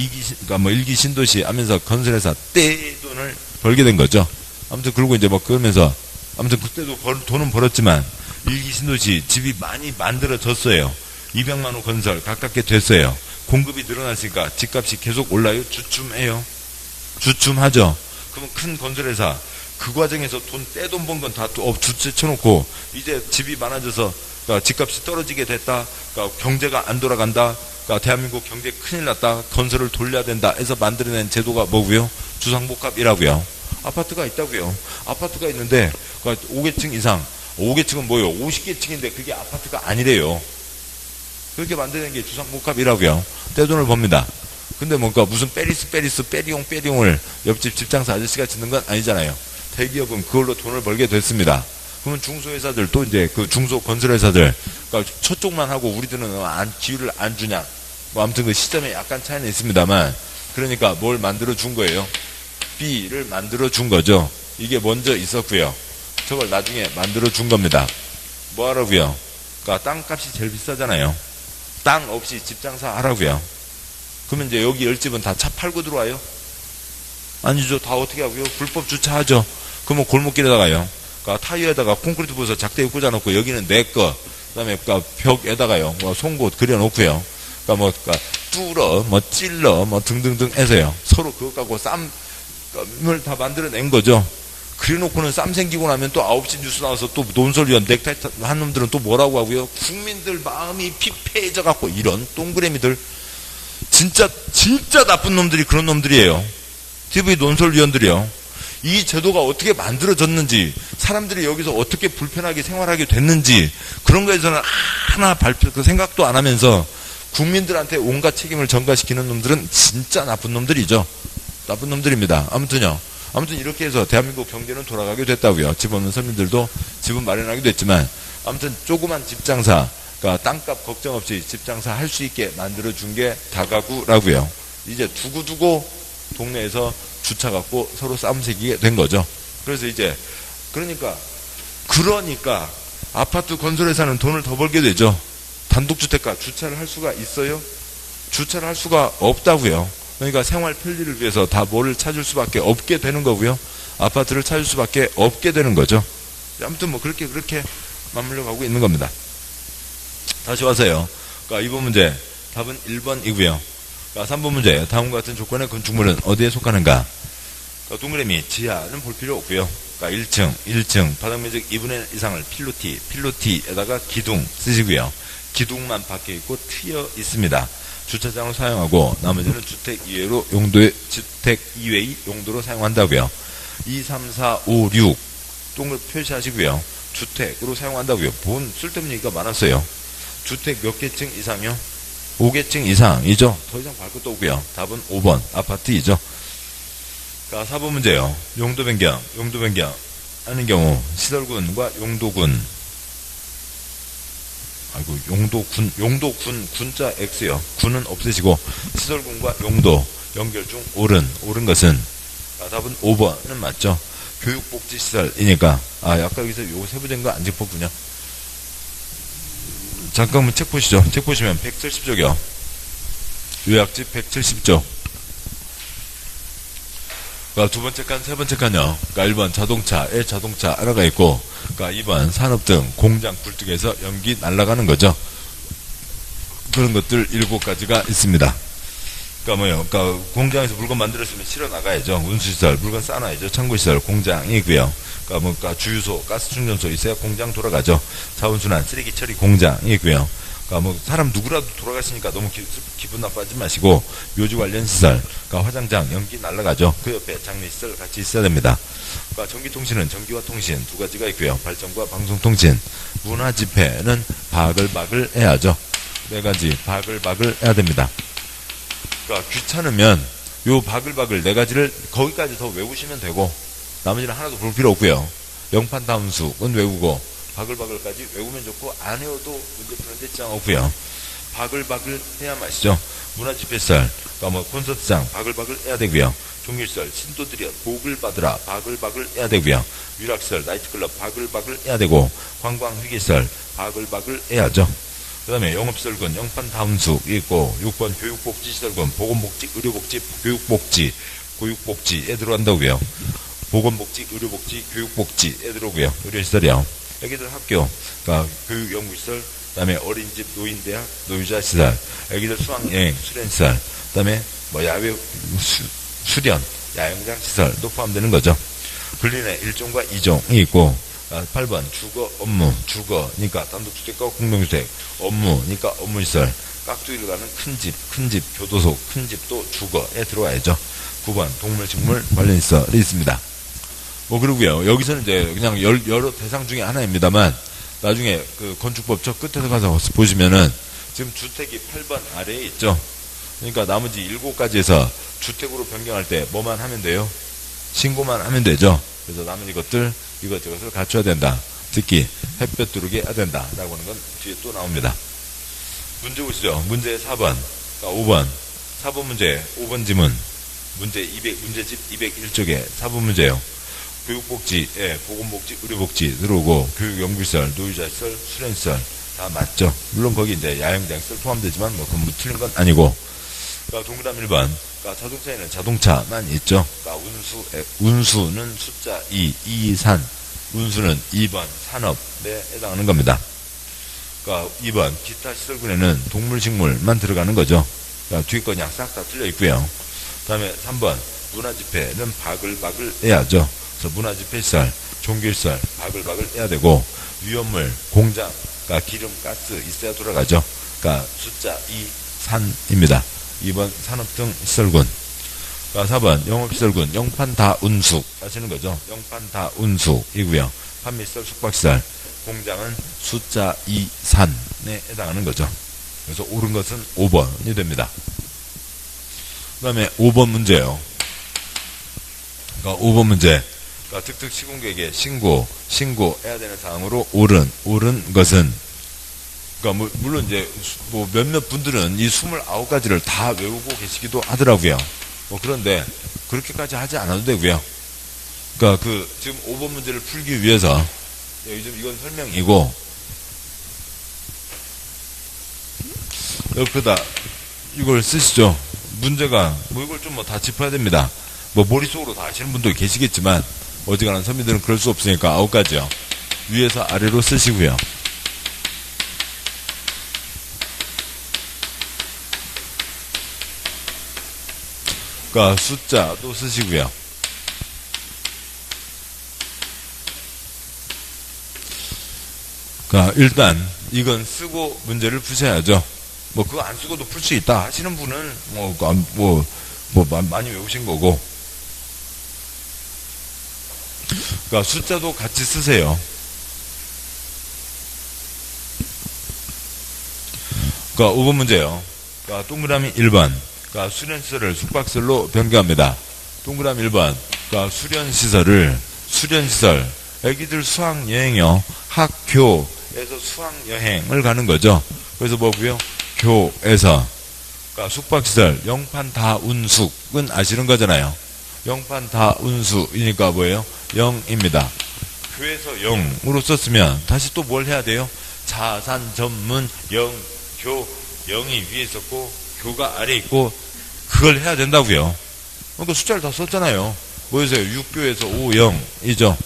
그러니까 1기 신도시 하면서 건설회사 떼돈을 벌게 된 거죠. 아무튼 그러고 이제 그러면서 아무튼 그때도 돈은 벌었지만 1기 신도시 집이 많이 만들어졌어요. 200만 호 건설 가깝게 됐어요. 공급이 늘어났으니까 집값이 계속 올라요. 주춤해요. 주춤하죠. 그러면 큰 건설회사 그 과정에서 떼돈 번 건 다 주체 쳐놓고 이제 집이 많아져서 그러니까 집값이 떨어지게 됐다. 그러니까 경제가 안 돌아간다. 그러니까 대한민국 경제 큰일 났다. 건설을 돌려야 된다 해서 만들어낸 제도가 뭐고요? 주상복합이라고요. 아파트가 있다고요. 아파트가 있는데 그러니까 5계층 이상 5계층은 뭐예요? 50계층인데 그게 아파트가 아니래요. 그렇게 만드는 게 주상복합이라고요. 떼돈을 법니다. 근데 무슨 빼리용을 옆집 집장사 아저씨가 짓는 건 아니잖아요. 대기업은 그걸로 돈을 벌게 됐습니다. 그러면 중소회사들 또 이제 그 중소건설회사들 그러니까 저쪽만 하고 우리들은 기회를 안 주냐. 아무튼 그 시점에 약간 차이는 있습니다만 그러니까 뭘 만들어 준 거예요? B를 만들어 준 거죠. 이게 먼저 있었고요. 저걸 나중에 만들어 준 겁니다. 뭐 하라고요? 그러니까 땅값이 제일 비싸잖아요. 땅 없이 집장사 하라고요. 그러면 이제 여기 10집은 다 차 팔고 들어와요? 아니죠. 다 어떻게 하고요? 불법 주차하죠. 그러면 골목길에다가요. 그러니까 타이어에다가 콘크리트 부어서 작대기 꽂아놓고 여기는 내 거. 그다음에 벽에다가요. 송곳 그려놓고요. 그러니까 뚫어, 찔러, 등등등 해서요. 서로 그것 갖고 쌈을 다 만들어낸 거죠. 그래놓고는 쌈 생기고 나면 또 9시 뉴스 나와서 또 논설위원 넥타이 한 놈들은 또 뭐라고 하고요. 국민들 마음이 피폐해져갖고 이런 동그라미들. 진짜 나쁜 놈들이 그런 놈들이에요. TV 논설위원들이요. 이 제도가 어떻게 만들어졌는지, 사람들이 여기서 어떻게 불편하게 생활하게 됐는지, 그런 거에서는 하나 생각도 안 하면서 국민들한테 온갖 책임을 전가시키는 놈들은 진짜 나쁜 놈들이죠. 나쁜 놈들입니다. 아무튼 이렇게 해서 대한민국 경제는 돌아가게 됐다고요. 집 없는 서민들도 집은 마련하게 됐지만, 아무튼 조그만 집장사, 그러니까 땅값 걱정 없이 집장사 할 수 있게 만들어준 게 다가구라고요. 이제 두고두고 동네에서 주차 갖고 서로 싸움 새기게 된 거죠. 그래서 이제 그러니까 아파트 건설회사는 돈을 더 벌게 되죠. 단독주택가 주차를 할 수가 있어요? 주차를 할 수가 없다고요. 그러니까 생활 편리를 위해서 다 뭐를 찾을 수밖에 없게 되는 거고요. 아파트를 찾을 수밖에 없게 되는 거죠. 아무튼 그렇게 맞물려 가고 있는 겁니다. 다시 와서요. 그러니까 2번 문제 답은 1번이고요. 그러니까 3번 문제 다음과 같은 조건의 건축물은 어디에 속하는가? 그러니까 동그라미 지하는 볼 필요 없고요. 그러니까 1층 바닥면적 2분의 1 이상을 필로티에다가 기둥 쓰시고요. 기둥만 박혀 있고 트여 있습니다. 주차장으로 사용하고 나머지는 주택 이외의 용도로 사용한다고요. 2, 3, 4, 5, 6 동글 표시하시고요. 주택으로 사용한다고요. 본 쓸데없는 얘기가 많았어요. 주택 몇 개층 이상이요? 5개층 이상이죠. 더 이상 발 것도 없고요. 답은 5번 아파트이죠. 자, 4번 문제요. 용도 변경 하는 경우 시설군과 용도군 용도군 군자 X요. 군은 없으시고 시설군과 용도 연결 중 옳은 것은 답은 5번은 맞죠. 교육복지시설이니까 아까 여기서 요 세부된 거 안 짚었군요. 잠깐만 책 보시죠. 책 보시면 170쪽이요. 요약집 170쪽. 그러니까 두 번째 칸, 세 번째 칸요. 그러니까 1번 자동차에 자동차 하나가 있고, 그러니까 2번 산업 등 공장 굴뚝에서 연기 날아가는 거죠. 그런 것들 7가지가 있습니다. 그러니까 그러니까 공장에서 물건 만들었으면 실어 나가야죠. 운수시설, 물건 쌓아놔야죠. 창고시설, 공장이고요. 그러니까 주유소, 가스 충전소 있어야 공장 돌아가죠. 자원순환, 쓰레기 처리 공장이고요. 그러니까 사람 누구라도 돌아가시니까 너무 기분 나빠하지 마시고 묘지 관련 시설, 그러니까 화장장, 연기 날아가죠. 그 옆에 장례시설 같이 있어야 됩니다. 그러니까 전기통신은 전기와 통신 2가지가 있고요. 발전과 방송통신, 문화집회는 바글바글 해야죠. 4가지 바글바글 해야 됩니다. 그러니까 귀찮으면 요 바글바글 4가지를 거기까지 더 외우시면 되고 나머지는 하나도 볼 필요 없고요. 영판 다음수는 외우고 바글바글까지 외우면 좋고 안 외워도 문제 푸는데 지장 없고요. 바글바글 해야 맛이죠. 문화집회설, 그러니까 뭐 콘서트장 바글바글 해야 되고요. 종길설, 신도들이여 복을 받으라 바글바글 해야 되고요. 유락설, 나이트클럽 바글바글 해야 되고 관광휴게설 바글바글 해야죠. 그 다음에 영업설군, 영판 다운숙 있고 6번 교육복지시설군, 보건복지, 의료복지, 교육복지, 고육복지에 들어간다고요. 보건복지, 의료복지, 교육복지에 들어오고요. 의료시설이요. 애기들 학교, 그러니까 교육연구시설, 그 다음에 어린이집, 노인대학, 노유자시설, 애기들 수학여행, 수련시설, 그 다음에 뭐 야외 수련, 야영장시설도 포함되는 거죠. 근린의 1종과 2종이 있고 8번 주거, 업무, 주거니까 단독주택과 공동주택, 업무니까 업무시설, 깍두기를 가는 큰집, 교도소, 큰집도 주거에 들어와야죠. 9번 동물식물 관련시설이 있습니다. 뭐 그러고요. 여기서는 이제 그냥 여러 대상 중에 하나입니다만 나중에 그 건축법 저 끝에서 가서 보시면은 지금 주택이 8번 아래에 있죠. 그러니까 나머지 7가지에서 주택으로 변경할 때 뭐만 하면 돼요? 신고만 하면 되죠. 그래서 나머지 것들 이것저것을 갖춰야 된다. 특히 햇볕 들어오게 해야 된다. 라고 하는 건 뒤에 또 나옵니다. 문제 보시죠. 문제 4번. 그러니까 5번. 4번 문제, 5번 지문. 문제집 201쪽에 4번 문제예요. 교육복지, 보건복지, 의료복지 들어오고 교육연구시설, 노유자시설, 수련시설 다 맞죠. 물론 거기 이제 야영장시설 포함되지만 뭐 그건 틀린 건 아니고. 그러니까 동그라미 1번. 그러니까 자동차에는 자동차만 있죠. 그러니까 운수는 숫자 2, 산. 운수는 2번 산업에 해당하는 겁니다. 그러니까 2번 기타 시설군에는 동물식물만 들어가는 거죠. 그러니까 뒤에 거 그냥 싹 다 틀려 있고요. 그 다음에 3번 문화집회는 바글바글 해야죠. 그래서 문화집회시설, 종교시설 바글바글 해야 되고 위험물, 공장, 그러니까 기름, 가스 있어야 돌아가죠. 그러니까 숫자 2, 산입니다. 2번 산업 등 시설군. 그러니까 4번 영업시설군, 영판 다 운숙 하시는 거죠. 영판 다 운숙이고요. 판매시설, 숙박시설, 공장은 숫자 2, 산에 해당하는 거죠. 그래서 옳은 것은 5번이 됩니다. 그 다음에 5번 문제예요. 그러니까 5번 문제. 그러니까 특특 시공객에 신고해야 되는 사항으로 옳은 것은, 그러니까 물론 이제 뭐 몇몇 분들은 이 29가지를 다 외우고 계시기도 하더라고요. 뭐 그런데 그렇게까지 하지 않아도 되고요. 그러니까 지금 5번 문제를 풀기 위해서 요즘 이건 설명이고 옆에다 이걸 쓰시죠. 문제가 뭐 이걸 좀 뭐 다 짚어야 됩니다. 뭐 머릿속으로 다 아시는 분도 계시겠지만 어지간한 선배들은 그럴 수 없으니까 9가지요. 위에서 아래로 쓰시고요. 그러니까 숫자도 쓰시고요. 그러니까 일단 이건 쓰고 문제를 푸셔야죠. 뭐 그거 안 쓰고도 풀 수 있다 하시는 분은 많이 외우신 거고. 그러니까 숫자도 같이 쓰세요. 그러니까 5번 문제요. 그러니까 동그라미 1번. 그러니까 수련시설을 숙박시설로 변경합니다. 동그라미 1번. 그러니까 수련시설. 애기들 수학여행이요. 학교에서 수학여행을 가는 거죠. 그래서 뭐고요? 교에서. 그러니까 숙박시설, 영판 다 운숙은 아시는 거잖아요. 영판 다 운수이니까 뭐예요? 0입니다. 교에서 0으로 썼으면 다시 또 뭘 해야 돼요? 자산 전문 0, 교 0이 위에 있었고 교가 아래에 있고 그걸 해야 된다고요. 그러니까 숫자를 다 썼잖아요. 보여주세요. 6교에서 5, 0이죠.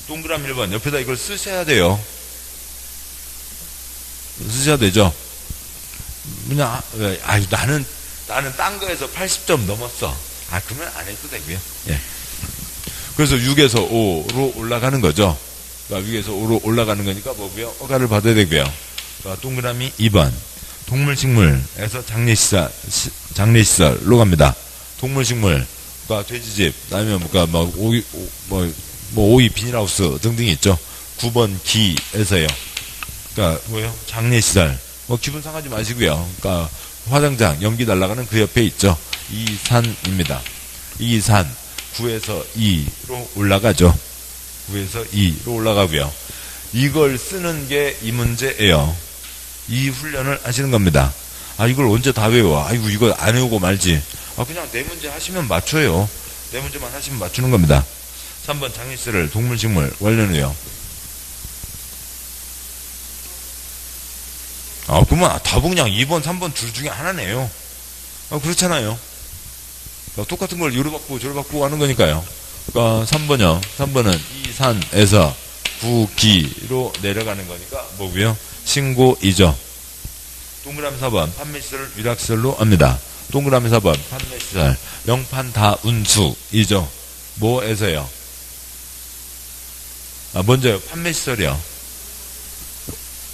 동그라미 1번 옆에다 이걸 쓰셔야 돼요. 쓰셔야 되죠. 그냥 나는 딴 거에서 80점 넘었어. 그러면 안 해도 되고요. 예. 그래서 6에서 5로 올라가는 거죠. 그러니까 6에서 5로 올라가는 거니까 뭐고요? 허가를 받아야 되고요. 그러니까 동그라미 2번. 동물식물에서 장례시설로 갑니다. 동물식물, 그러니까 돼지집, 아니면 그러니까 오이 비닐하우스 등등이 있죠. 9번 기에서요. 그러니까 뭐요? 장례시설. 기분 상하지 마시고요. 그러니까 화장장, 연기 날아가는 그 옆에 있죠. 이산입니다. 이산. 9에서 2로 올라가죠. 9에서 2로 올라가고요. 이걸 쓰는 게 이 문제예요. 이 훈련을 하시는 겁니다. 아, 이걸 언제 다 외워? 아이고, 이거 안 외우고 말지. 아, 그냥 네 문제 하시면 맞춰요. 네 문제만 하시면 맞추는 겁니다. 3번 장미수를 동물식물 원료는요. 아, 그러면 답은 그냥 2번, 3번 둘 중에 하나네요. 아, 그렇잖아요. 똑같은 걸 요로 바꾸고 저로 바꾸고 하는 거니까요. 그러니까 3번이요. 3번은 이 산에서 구기로 내려가는 거니까 뭐고요? 신고이죠. 동그라미 4번 판매시설을 위락시설로 합니다. 동그라미 4번 판매시설 영판다운수이죠. 뭐에서요? 아, 먼저요. 판매시설이요.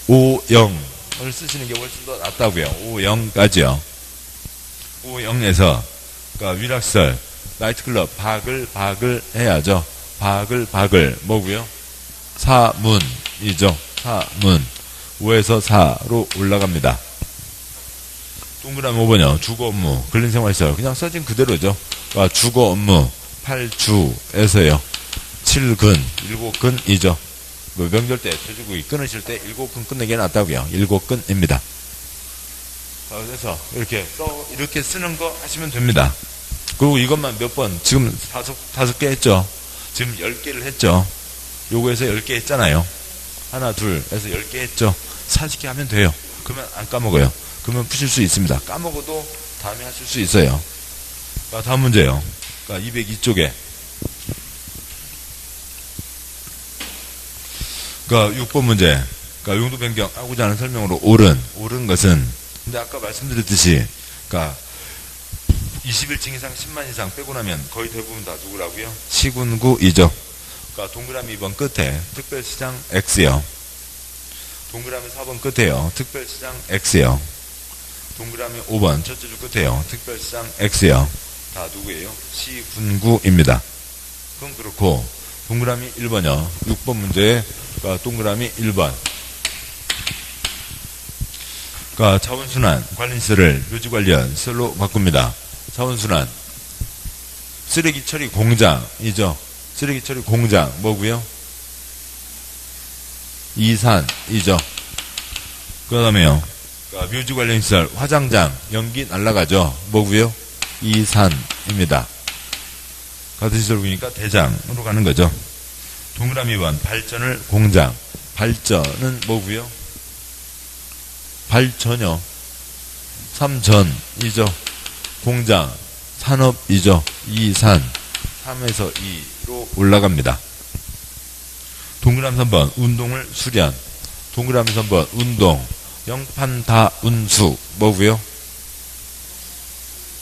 50을 쓰시는 게 훨씬 더 낫다고요. 50까지요. 50에서 그러니까 위락시설 나이트클럽 박을 해야죠. 박을 뭐고요? 사문이죠. 사문 5에서 4로 올라갑니다. 동그라미 5번이요. 주거 업무 근린생활시설 그냥 써진 그대로죠. 그러니까 주거 업무 8주에서요. 7근 7근이죠. 뭐 명절 때 돼지고기 끊으실 때 7근 끝내는 게 낫다고요. 7근입니다. 그래서 이렇게 쓰는 거 하시면 됩니다. 그리고 이것만 몇 번 지금 다섯 개 했죠. 지금 10개를 했죠. 요거에서 10개 했잖아요. 하나 둘 해서 10개 했죠. 40개 하면 돼요. 그러면 안 까먹어요. 그러면 푸실 수 있습니다. 까먹어도 다음에 하실 수 있어요. 자, 다음 문제요. 그러니까 202쪽에 그러니까 6번 문제. 그러니까 용도 변경하고자 하는 설명으로 옳은 것은 근데 아까 말씀드렸듯이 그러니까 21층 이상 10만 이상 빼고 나면 거의 대부분 다 누구라고요? 시군구이죠. 그러니까 동그라미 2번 끝에 특별시장 X요. 동그라미 4번 끝에요. 특별시장 X요. 동그라미 5번 첫째 줄 끝에요. 특별시장 X요. 다 누구예요? 시군구입니다. 그럼 그렇고 동그라미 1번이요. 6번 문제에 그러니까 동그라미 1번 그러니까 자원순환 관리시설을 묘지관련 시설로 바꿉니다. 자원순환 쓰레기 처리 공장이죠. 쓰레기 처리 공장 뭐고요? 이산이죠. 그 다음에요. 그러니까 묘지 관련 시설 화장장 연기 날라가죠. 뭐고요? 이산입니다. 같은 시설 보니까 대장으로 가는 거죠. 동그라미 2번 발전을 공장 발전은 뭐고요? 발전요. 삼전이죠. 공장 산업이죠. 이산 3에서 2로 올라갑니다. 동그라미 3번 운동을 수련 동그라미 3번 운동 영판다운수 뭐고요?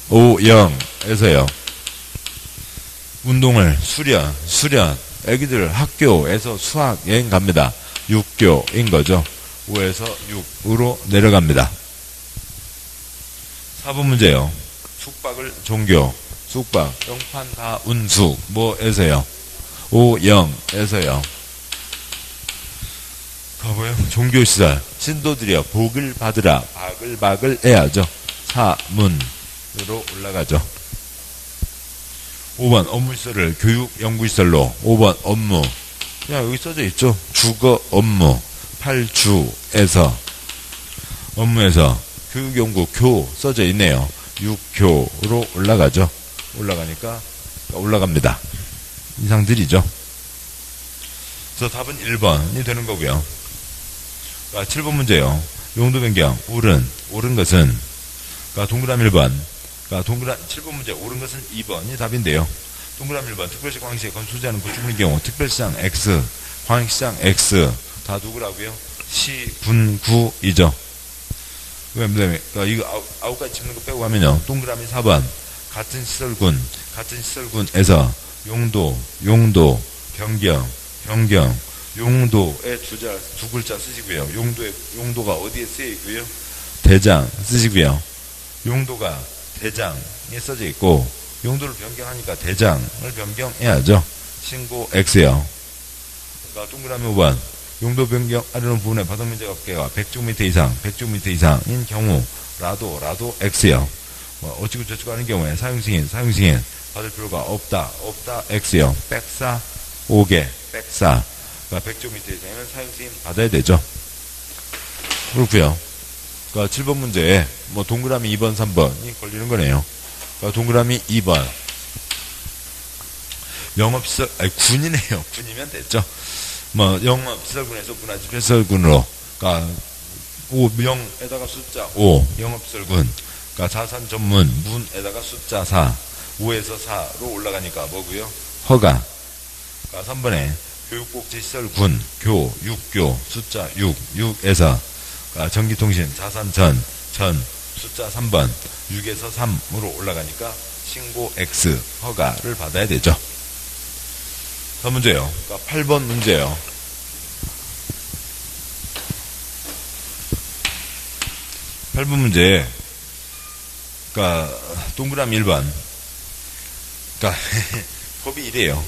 50에서요. 운동을 수련 애기들 학교에서 수학 여행 갑니다. 6교인 거죠. 5에서 6으로 내려갑니다. 4번 문제요. 숙박을 종교 숙박 영판다운수 뭐에서요? 50에서요. 가보요. 종교시설 신도들이여 복을 받으라 박을 해야죠. 사문으로 올라가죠. 5번 업무시설을 교육연구시설로 5번 업무 그냥 여기 써져 있죠. 주거 업무 8주에서 업무에서 교육연구 교 써져 있네요. 6교로 올라가죠. 올라가니까 올라갑니다. 이상들이죠. 그래서 답은 1번이 되는 거고요. 7번 문제요. 용도 변경 옳은 것은 동그라미 1번 7번 문제 옳은 것은 2번이 답인데요. 동그라미 1번 특별시 광역시에 건소지하는 구축물의 경우 특별시장 X 광역시장 X 다 누구라고요? 시군구이죠. 그다음에 이거 9가지 짚는 거 빼고 하면요. 동그라미 4번 같은 시설군에서 용도 변경 용도의 두 글자 쓰시고요. 용도가 어디에 쓰여 있고요? 대장 쓰시고요. 용도가 대장에 써져 있고 용도를 변경하니까 대장을 변경해야죠. 신고 X요. 그러니까 동그라미 5번 용도 변경하려는 부분의 바닥면적 합계가 100제곱미터 이상인 경우 라도 X요. 어찌고 저찌고 하는 경우에 사용승인 받을 필요가 없다 X요. 백사 5개 백사 그러니까 100제곱미터 이상이면 사용승인 받아야 되죠. 그렇고요. 그러니까 7번 문제에 뭐 동그라미 2번, 3번이 걸리는 거네요. 그러니까 동그라미 2번. 영업시설, 군이네요. 군이면 됐죠. 뭐, 영업시설군에서 문화재 폐설군으로, 그러니까, 0에다가 숫자 5, 영업시설군. 그러니까 자산 전문, 문에다가 숫자 4, 5에서 4로 올라가니까 뭐고요? 허가. 그러니까 3번에 교육복지시설군, 교, 6교, 숫자 6, 6에서, 그러니까 전기통신, 자산 전, 숫자 3번, 6에서 3으로 올라가니까 신고 X, 허가를 받아야 되죠. 다음 문제요. 그러니까 8번 문제요. 문제. 그러니까 동그라미 1번. 그러니까 법이 이래요.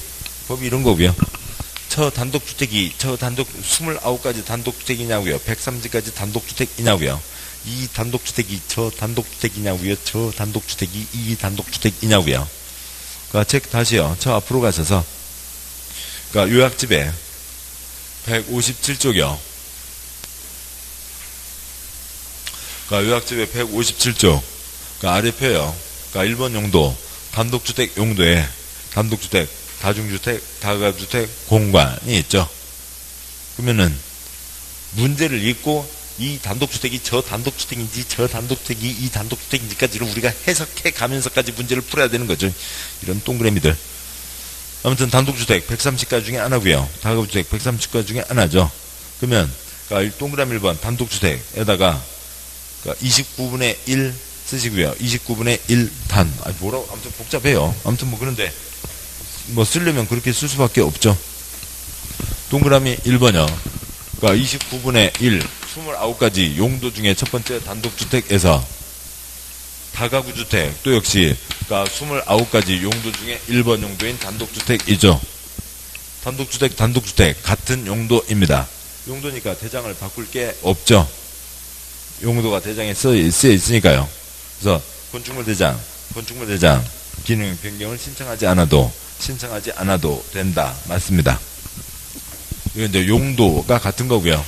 법이 이런 거고요. 저 단독주택이 29가지 단독주택이냐고요. 130가지 단독주택이냐고요. 이 단독주택이 저 단독주택이냐고요. 저 단독주택이 이 단독주택이냐고요. 그러니까 책 다시요. 저 앞으로 가셔서 그러니까 요약집에 157쪽이요. 그러니까 요약집에 157쪽. 그러니까 아래 표요. 그러니까 1번 용도, 단독주택 용도에 단독주택, 다중주택, 다가주택, 공간이 있죠. 그러면은 문제를 읽고 이 단독주택이 저 단독주택인지 저 단독주택이 이 단독주택인지까지를 우리가 해석해 가면서까지 문제를 풀어야 되는 거죠. 이런 동그라미들. 아무튼 단독주택 130가지 중에 하나고요. 다가주택 130가지 중에 하나죠. 그러면 그러니까 동그라미 1번 단독주택에다가 그러니까 29분의 1 쓰시고요. 29분의 1단. 뭐라고 아무튼 복잡해요. 아무튼 뭐 그런데 뭐 쓰려면 그렇게 쓸 수밖에 없죠. 동그라미 1번이요. 그러니까 29분의 1 29가지 용도 중에 첫 번째 단독주택에서 다가구주택 또 역시 그러니까 29가지 용도 중에 1번 용도인 단독주택이죠. 단독주택 같은 용도입니다. 용도니까 대장을 바꿀 게 없죠. 용도가 대장에 쓰여 있으니까요. 그래서 건축물 대장 기능 변경을 신청하지 않아도 된다. 맞습니다. 이건 이제 용도가 같은 거고요.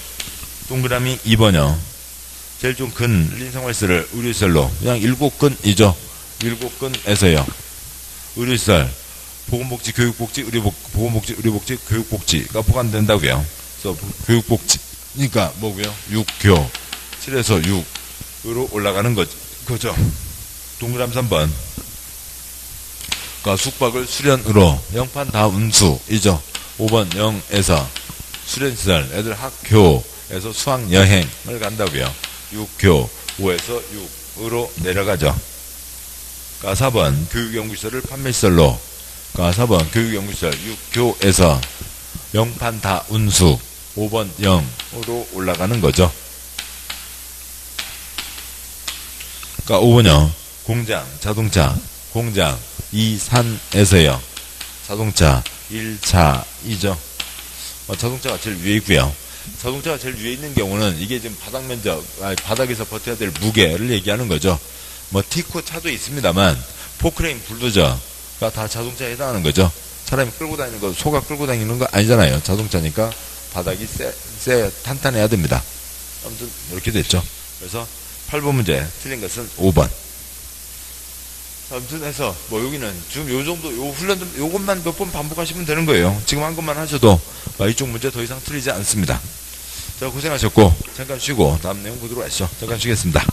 동그라미 2번이요. 제일 좀 근 lin생활시설을 의료시설로 그냥 7근이죠. 7근에서요. 의료시설, 보건복지, 교육복지, 의료복지, 교육복지가 포함된다고요. 그래서 교육복지니까 뭐고요? 6교 7에서 6으로 올라가는 거죠. 동그라미 3번. 그러니까 숙박을 수련으로 영판 다 운수이죠. 5번 0에서 수련시설, 애들 학교에서 수학여행을 간다고요. 6교 5에서 6으로 내려가죠. 그러니까 4번 교육연구시설을 판매시설로 그러니까 4번 교육연구시설 6교에서 영판 다 운수 5번 0으로 올라가는 거죠. 그러니까 5번요. 공장, 자동차, 공장 2, 산에서요. 자동차 1차이죠. 자동차가 제일 위에 있고요. 자동차가 제일 위에 있는 경우는 이게 지금 바닥 면적, 바닥에서 버텨야 될 무게를 얘기하는 거죠. 뭐 티코 차도 있습니다만 포크레인 불도저가 다 자동차에 해당하는 거죠. 사람이 끌고 다니는 거, 소가 끌고 다니는 거 아니잖아요. 자동차니까 바닥이 탄탄해야 됩니다. 아무튼 이렇게 됐죠. 그래서 8번 문제 틀린 것은 5번. 아무튼 해서 뭐 여기는 지금 요 정도 요 훈련 좀 요것만 몇 번 반복하시면 되는 거예요. 지금 한 것만 하셔도 이쪽 문제 더 이상 틀리지 않습니다. 자, 고생하셨고 잠깐 쉬고 다음 내용 보도록 하시죠. 잠깐 쉬겠습니다.